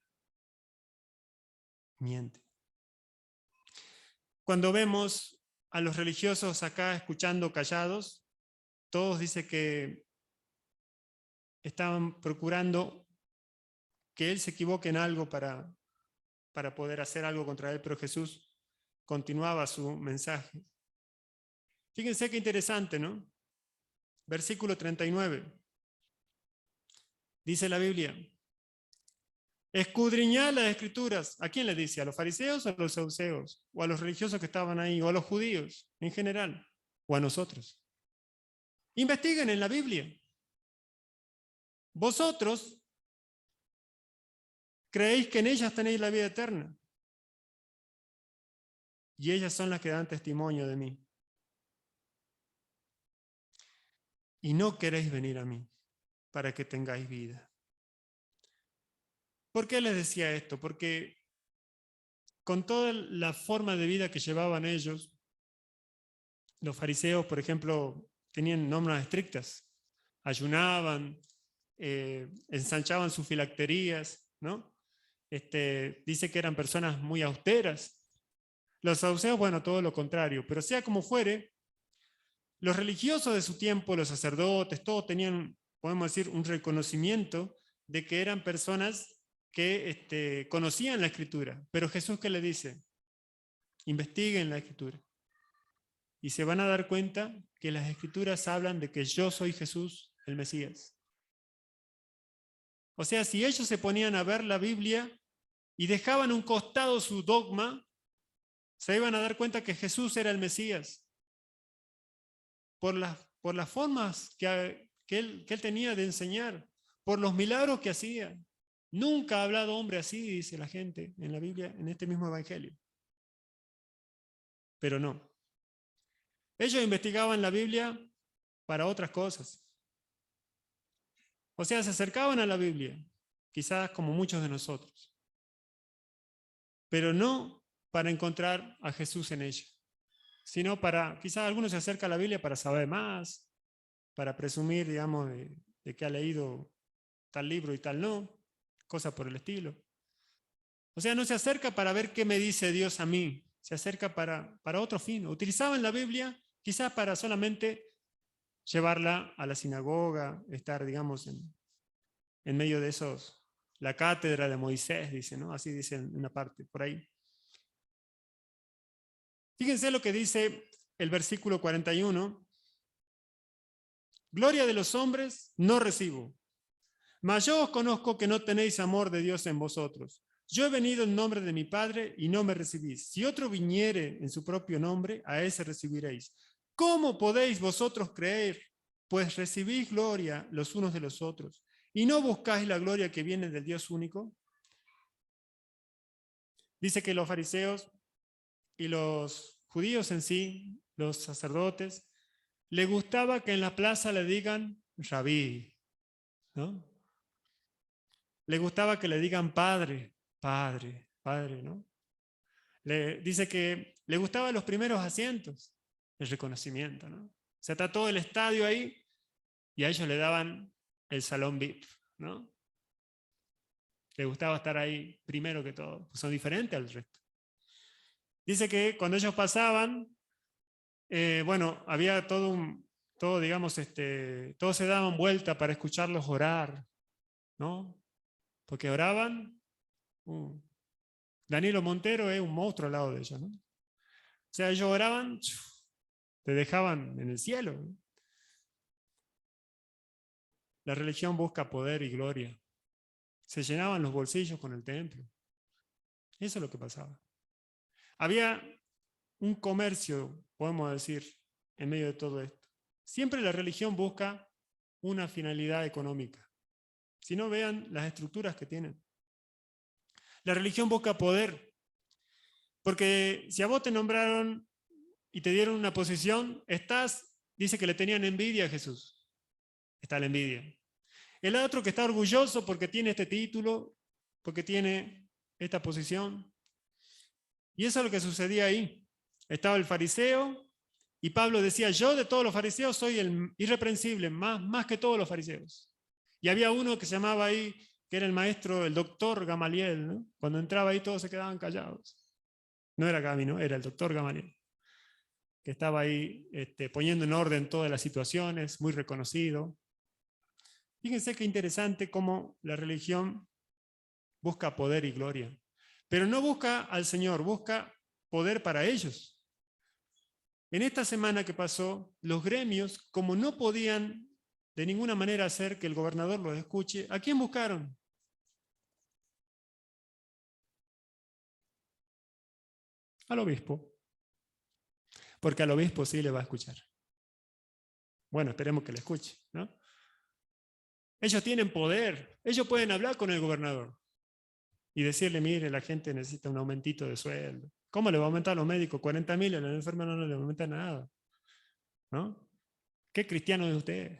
Miente. Cuando vemos a los religiosos acá escuchando callados, todos dicen que estaban procurando que él se equivoque en algo para poder hacer algo contra él, pero Jesús continuaba su mensaje. Fíjense qué interesante, ¿no? Versículo 39. Dice la Biblia, Escudriñad las escrituras. ¿A quién le dice? ¿A los fariseos o a los saduceos? ¿O a los religiosos que estaban ahí? ¿O a los judíos en general? ¿O a nosotros? Investiguen en la Biblia. Vosotros creéis que en ellas tenéis la vida eterna. Y ellas son las que dan testimonio de mí. Y no queréis venir a mí para que tengáis vida. ¿Por qué les decía esto? Porque con toda la forma de vida que llevaban ellos, los fariseos, por ejemplo, tenían normas estrictas. Ayunaban, ensanchaban sus filacterías, ¿no? Dice que eran personas muy austeras. Los saduceos, bueno, todo lo contrario. Pero sea como fuere, los religiosos de su tiempo, los sacerdotes, todos tenían, podemos decir, un reconocimiento de que eran personas que conocían la Escritura. Pero Jesús, ¿qué le dice? Investiguen la Escritura. Y se van a dar cuenta que las Escrituras hablan de que yo soy Jesús, el Mesías. O sea, si ellos se ponían a ver la Biblia y dejaban a un costado su dogma, se iban a dar cuenta que Jesús era el Mesías. Por las formas que él tenía de enseñar, por los milagros que hacía. Nunca ha hablado hombre así, dice la gente en la Biblia, en este mismo evangelio. Pero no. Ellos investigaban la Biblia para otras cosas. O sea, se acercaban a la Biblia, quizás como muchos de nosotros, pero no para encontrar a Jesús en ella, sino quizás algunos se acercan a la Biblia para saber más, para presumir, digamos, de que ha leído tal libro y tal no, cosas por el estilo. O sea, no se acerca para ver qué me dice Dios a mí, se acerca para otro fin. Utilizaban la Biblia quizás para solamente llevarla a la sinagoga, estar, digamos, en medio de esos, la cátedra de Moisés, dice, ¿no? Así dice en una parte, por ahí. Fíjense lo que dice el versículo 41. Gloria de los hombres no recibo, mas yo os conozco que no tenéis amor de Dios en vosotros. Yo he venido en nombre de mi Padre y no me recibís. Si otro viniere en su propio nombre, a ese recibiréis. ¿Cómo podéis vosotros creer? Pues recibís gloria los unos de los otros. ¿Y no buscáis la gloria que viene del Dios único? Dice que los fariseos y los judíos en sí, los sacerdotes, les gustaba que en la plaza le digan rabí, ¿no? Le gustaba que le digan padre, padre, padre, ¿no? Dice que le gustaban los primeros asientos, el reconocimiento, ¿no? O sea, está todo el estadio ahí y a ellos le daban el salón VIP, ¿no? Le gustaba estar ahí primero que todo, pues son diferentes al resto. Dice que cuando ellos pasaban, bueno, había todo, digamos, todos se daban vuelta para escucharlos orar, ¿no? Porque oraban. Danilo Montero es un monstruo al lado de ellos, ¿no? O sea, ellos oraban, te dejaban en el cielo, ¿no? La religión busca poder y gloria. Se llenaban los bolsillos con el templo. Eso es lo que pasaba. Había un comercio, podemos decir, en medio de todo esto. Siempre la religión busca una finalidad económica. Si no, vean las estructuras que tienen. La religión busca poder. Porque si a vos te nombraron y te dieron una posición, dice que le tenían envidia a Jesús. Está la envidia. El otro que está orgulloso porque tiene este título, porque tiene esta posición. Y eso es lo que sucedía ahí. Estaba el fariseo y Pablo decía, yo de todos los fariseos soy el irreprensible, más que todos los fariseos. Y había uno que se llamaba ahí, que era el maestro, el doctor Gamaliel, ¿no? Cuando entraba ahí todos se quedaban callados. No era Gami, ¿no? Era el doctor Gamaliel, que estaba ahí poniendo en orden todas las situaciones, muy reconocido. Fíjense qué interesante cómo la religión busca poder y gloria. Pero no busca al Señor, busca poder para ellos. En esta semana que pasó, los gremios, como no podían de ninguna manera hacer que el gobernador los escuche, ¿a quién buscaron? Al obispo. Porque al obispo sí le va a escuchar. Bueno, esperemos que le escuche, ¿no? Ellos tienen poder. Ellos pueden hablar con el gobernador y decirle, mire, la gente necesita un aumentito de sueldo. ¿Cómo le va a aumentar a los médicos? 40.000, a la enfermera no le aumenta nada. ¿No? ¿Qué cristiano es usted?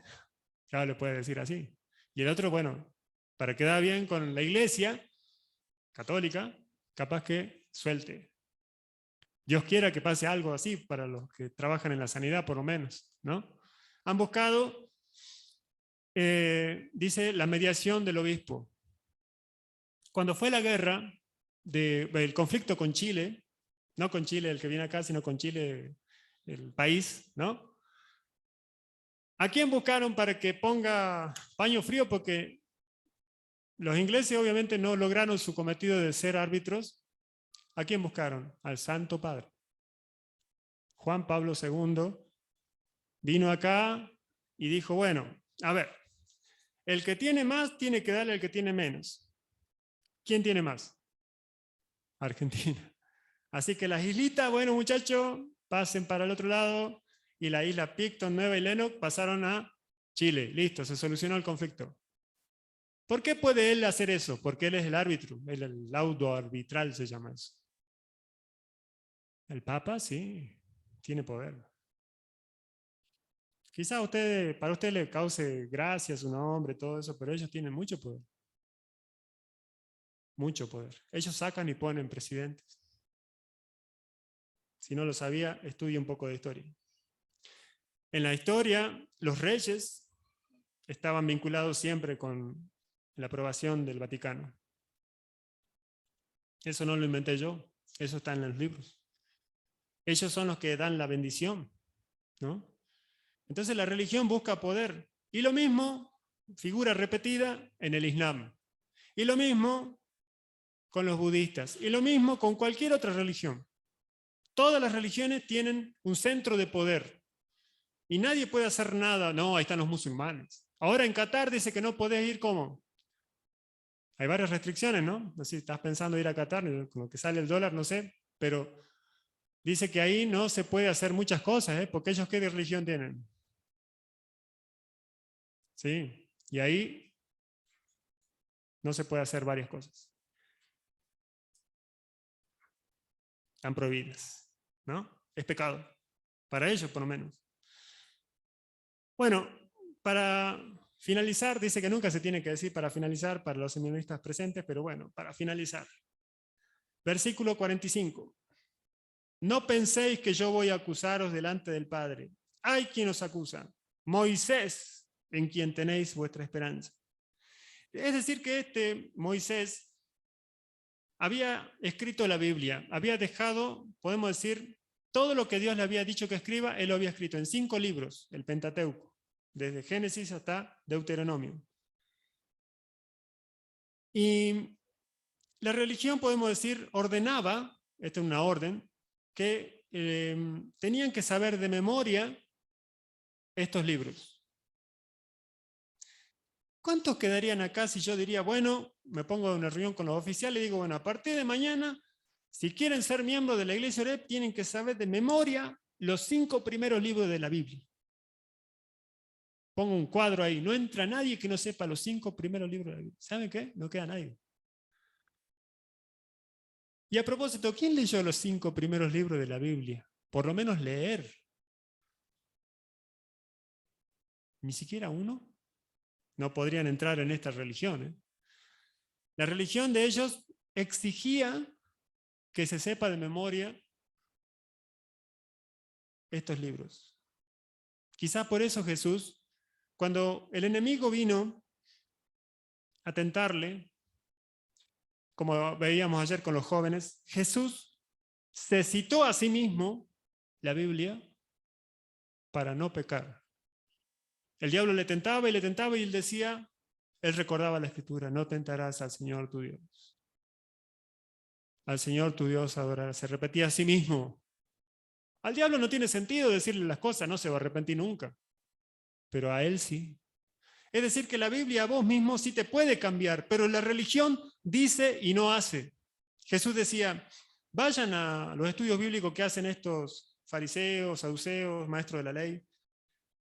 Ya le puede decir así. Y el otro, bueno, para quedar bien con la iglesia católica, capaz que suelte. Dios quiera que pase algo así para los que trabajan en la sanidad, por lo menos, ¿no? Han buscado, dice, la mediación del obispo. Cuando fue la guerra, el conflicto con Chile, no con Chile el que viene acá, sino con Chile el país, ¿no? ¿A quién buscaron para que ponga paño frío? Porque los ingleses obviamente no lograron su cometido de ser árbitros. ¿A quién buscaron? Al Santo Padre. Juan Pablo II vino acá y dijo, bueno, a ver, el que tiene más tiene que darle al que tiene menos. ¿Quién tiene más? Argentina. Así que las islitas, bueno muchachos, pasen para el otro lado, y la isla Picton, Nueva y Lennox pasaron a Chile. Listo, se solucionó el conflicto. ¿Por qué puede él hacer eso? Porque él es el árbitro, el laudo arbitral se llama eso. El Papa, sí, tiene poder. Quizá para usted le cause gracia su nombre, todo eso, pero ellos tienen mucho poder. Mucho poder. Ellos sacan y ponen presidentes. Si no lo sabía, estudie un poco de historia. En la historia, los reyes estaban vinculados siempre con la aprobación del Vaticano. Eso no lo inventé yo, eso está en los libros. Ellos son los que dan la bendición, ¿no? Entonces la religión busca poder. Y lo mismo, figura repetida en el Islam. Y lo mismo con los budistas. Y lo mismo con cualquier otra religión. Todas las religiones tienen un centro de poder. Y nadie puede hacer nada. No, ahí están los musulmanes. Ahora en Qatar dice que no podés ir, ¿cómo? Hay varias restricciones, ¿no? No sé si estás pensando ir a Qatar, con lo que sale el dólar, no sé. Pero dice que ahí no se puede hacer muchas cosas, ¿eh? Porque ellos, ¿qué religión tienen? Sí, y ahí no se puede hacer varias cosas. Están prohibidas, ¿no? Es pecado, para ellos por lo menos. Bueno, para finalizar, dice que nunca se tiene que decir para finalizar para los seminaristas presentes, pero bueno, para finalizar. Versículo 45. No penséis que yo voy a acusaros delante del Padre. Hay quien os acusa. Moisés, en quien tenéis vuestra esperanza. Es decir, que este Moisés había escrito la Biblia, había dejado, podemos decir, todo lo que Dios le había dicho que escriba, él lo había escrito en 5 libros, el Pentateuco, desde Génesis hasta Deuteronomio. Y la religión, podemos decir, ordenaba, esta es una orden, que tenían que saber de memoria estos libros. ¿Cuántos quedarían acá si yo diría, bueno, me pongo en una reunión con los oficiales y digo, bueno, a partir de mañana, si quieren ser miembros de la Iglesia Oreb, tienen que saber de memoria los 5 primeros libros de la Biblia? Pongo un cuadro ahí, no entra nadie que no sepa los 5 primeros libros de la Biblia. ¿Saben qué? No queda nadie. Y a propósito, ¿quién leyó los 5 primeros libros de la Biblia? Por lo menos leer. Ni siquiera uno. No podrían entrar en esta religión, ¿eh? La religión de ellos exigía que se sepa de memoria estos libros. Quizás por eso Jesús, cuando el enemigo vino a tentarle, como veíamos ayer con los jóvenes, Jesús se citó a sí mismo la Biblia para no pecar. El diablo le tentaba y él decía, él recordaba la Escritura, no tentarás al Señor tu Dios. Al Señor tu Dios adorarás. Se repetía a sí mismo. Al diablo no tiene sentido decirle las cosas, no se va a arrepentir nunca. Pero a él sí. Es decir, que la Biblia a vos mismo sí te puede cambiar, pero la religión dice y no hace. Jesús decía, Vayan a los estudios bíblicos que hacen estos fariseos, saduceos, maestros de la ley,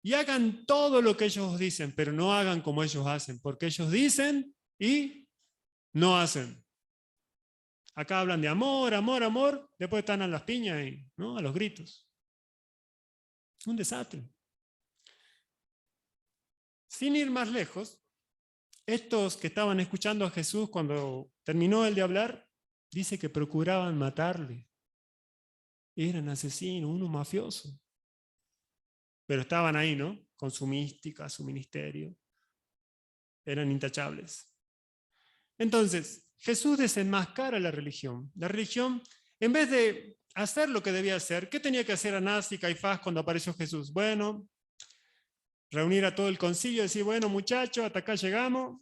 y hagan todo lo que ellos dicen, pero no hagan como ellos hacen, porque ellos dicen y no hacen. Acá hablan de amor, amor, amor, después están a las piñas y ¿no? A los gritos. Un desastre. Sin ir más lejos, estos que estaban escuchando a Jesús cuando terminó él de hablar, dice que procuraban matarle. Eran asesinos, unos mafiosos. Pero estaban ahí, ¿no? Con su mística, su ministerio. Eran intachables. Entonces, Jesús desenmascara la religión. La religión, en vez de hacer lo que debía hacer, ¿qué tenía que hacer Anás y Caifás cuando apareció Jesús? Bueno, reunir a todo el concilio y decir, bueno, muchachos, hasta acá llegamos,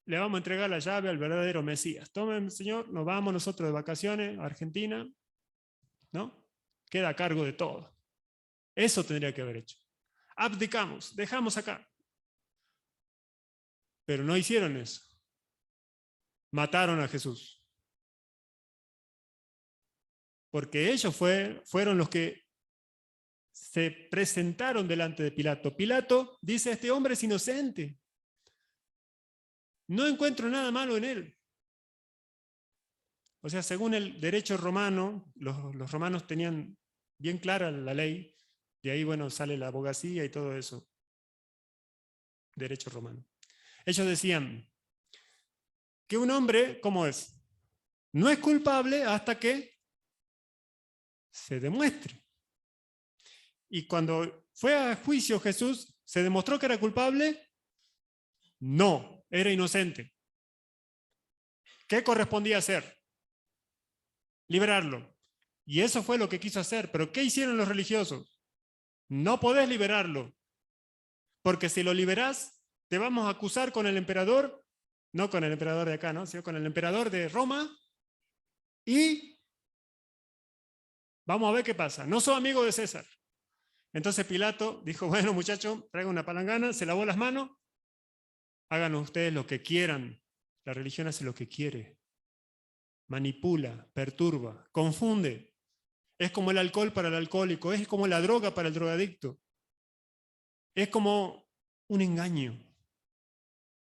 le vamos a entregar la llave al verdadero Mesías. Tomen, Señor, nos vamos nosotros de vacaciones a Argentina, ¿no? Queda a cargo de todo. Eso tendría que haber hecho. Abdicamos, dejamos acá. Pero no hicieron eso. Mataron a Jesús. Porque ellos fueron los que se presentaron delante de Pilato. Pilato dice, este hombre es inocente. No encuentro nada malo en él. O sea, según el derecho romano, los romanos tenían bien clara la ley, de ahí, bueno, sale la abogacía y todo eso. Derecho romano. Ellos decían que un hombre, ¿cómo es? No es culpable hasta que se demuestre. Y cuando fue a juicio Jesús, ¿se demostró que era culpable? No, era inocente. ¿Qué correspondía hacer? Liberarlo. Y eso fue lo que quiso hacer. ¿Pero qué hicieron los religiosos? No podés liberarlo. Porque si lo liberás, te vamos a acusar con el emperador, no con el emperador de acá, ¿no? Sino con el emperador de Roma, y vamos a ver qué pasa. No soy amigo de César. Entonces Pilato dijo, bueno, muchachos, traigan una palangana, se lavó las manos, hagan ustedes lo que quieran. La religión hace lo que quiere. Manipula, perturba, confunde. Es como el alcohol para el alcohólico, es como la droga para el drogadicto. Es como un engaño,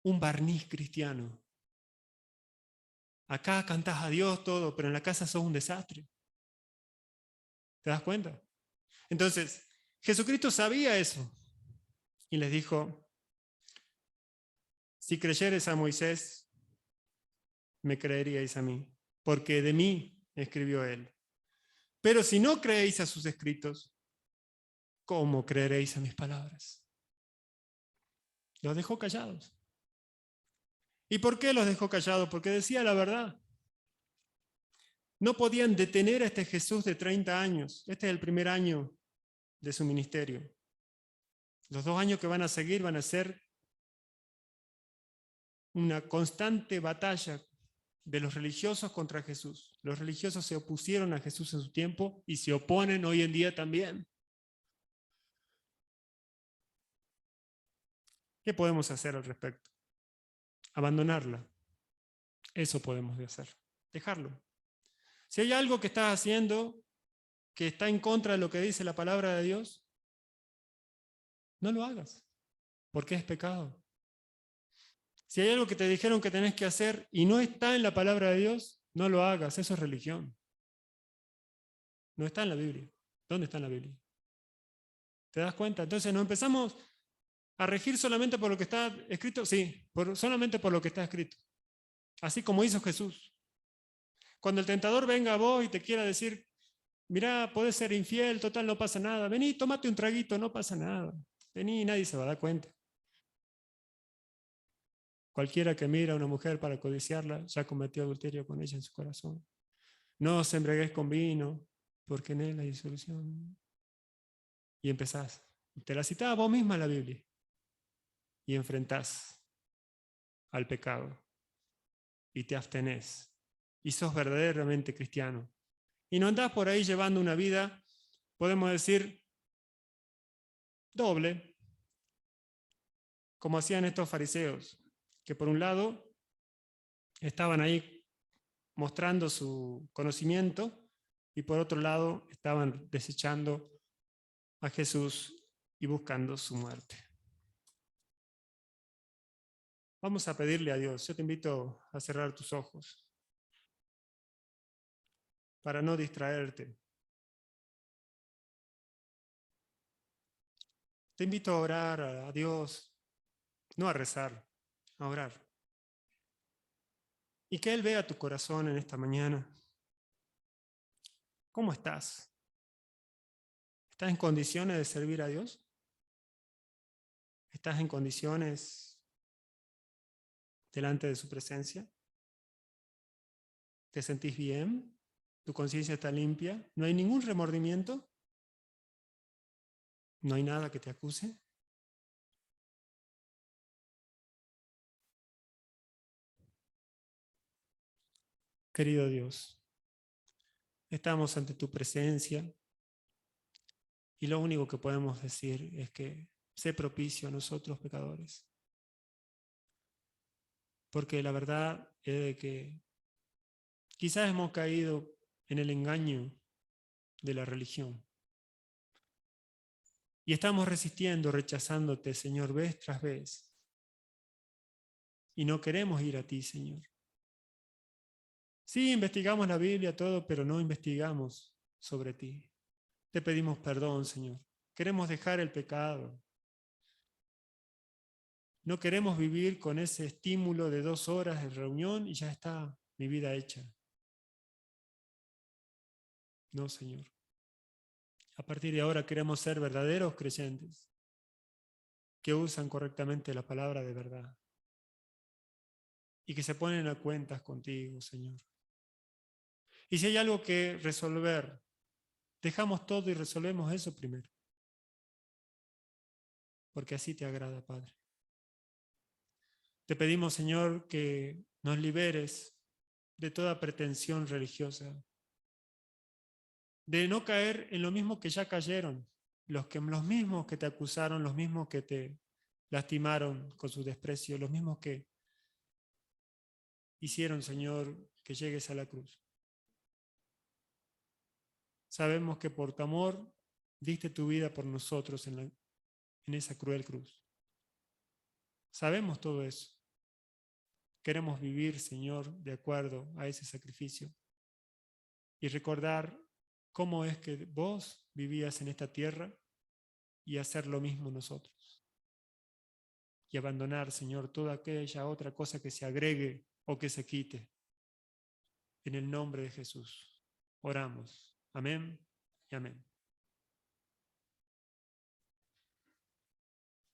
un barniz cristiano. Acá cantás a Dios todo, pero en la casa sos un desastre. ¿Te das cuenta? Entonces, Jesucristo sabía eso y les dijo, si creyeres a Moisés, me creeríais a mí, porque de mí escribió él. Pero si no creéis a sus escritos, ¿cómo creeréis a mis palabras? Los dejó callados. ¿Y por qué los dejó callados? Porque decía la verdad. No podían detener a este Jesús de 30 años. Este es el primer año de su ministerio. Los 2 años que van a seguir van a ser una constante batalla de los religiosos contra Jesús. Los religiosos se opusieron a Jesús en su tiempo y se oponen hoy en día también. ¿Qué podemos hacer al respecto? Abandonarla. Eso podemos hacer. Dejarlo. Si hay algo que estás haciendo que está en contra de lo que dice la palabra de Dios, no lo hagas, porque es pecado. Si hay algo que te dijeron que tenés que hacer y no está en la palabra de Dios, no lo hagas, eso es religión. No está en la Biblia. ¿Dónde está en la Biblia? ¿Te das cuenta? Entonces nos empezamos a regir solamente por lo que está escrito, sí, solamente por lo que está escrito. Así como hizo Jesús. Cuando el tentador venga a vos y te quiera decir, mirá, podés ser infiel, total, no pasa nada. Vení, tómate un traguito, no pasa nada. Vení, nadie se va a dar cuenta. Cualquiera que mira a una mujer para codiciarla, ya cometió adulterio con ella en su corazón. No os embriaguéis con vino, porque en él hay disolución. Y empezás. Te la citaba vos misma en la Biblia. Y enfrentás al pecado. Y te abstenés. Y sos verdaderamente cristiano. Y no andás por ahí llevando una vida, podemos decir, doble, como hacían estos fariseos, que por un lado estaban ahí mostrando su conocimiento y por otro lado estaban desechando a Jesús y buscando su muerte. Vamos a pedirle a Dios. Yo te invito a cerrar tus ojos para no distraerte. Te invito a orar a Dios, no a rezar, a orar. Y que Él vea tu corazón en esta mañana. ¿Cómo estás? ¿Estás en condiciones de servir a Dios? ¿Estás en condiciones delante de su presencia? ¿Te sentís bien? ¿Tu conciencia está limpia? ¿No hay ningún remordimiento? ¿No hay nada que te acuse? Querido Dios, estamos ante tu presencia y lo único que podemos decir es que sé propicio a nosotros pecadores. Porque la verdad es de que quizás hemos caído en el engaño de la religión. Y estamos resistiendo, rechazándote, Señor, vez tras vez. Y no queremos ir a ti, Señor. Sí, investigamos la Biblia, todo, pero no investigamos sobre ti. Te pedimos perdón, Señor. Queremos dejar el pecado. No queremos vivir con ese estímulo de 2 horas de reunión y ya está mi vida hecha. No, Señor. A partir de ahora queremos ser verdaderos creyentes que usan correctamente la palabra de verdad y que se ponen a cuentas contigo, Señor. Y si hay algo que resolver, dejamos todo y resolvemos eso primero, porque así te agrada, Padre. Te pedimos, Señor, que nos liberes de toda pretensión religiosa, de no caer en lo mismo que ya cayeron, los mismos que te acusaron, los mismos que te lastimaron con su desprecio, los mismos que hicieron, Señor, que llegues a la cruz. Sabemos que por tu amor diste tu vida por nosotros en esa cruel cruz. Sabemos todo eso. Queremos vivir, Señor, de acuerdo a ese sacrificio y recordar cómo es que vos vivías en esta tierra y hacer lo mismo nosotros. Y abandonar, Señor, toda aquella otra cosa que se agregue o que se quite. En el nombre de Jesús oramos. Amén y amén.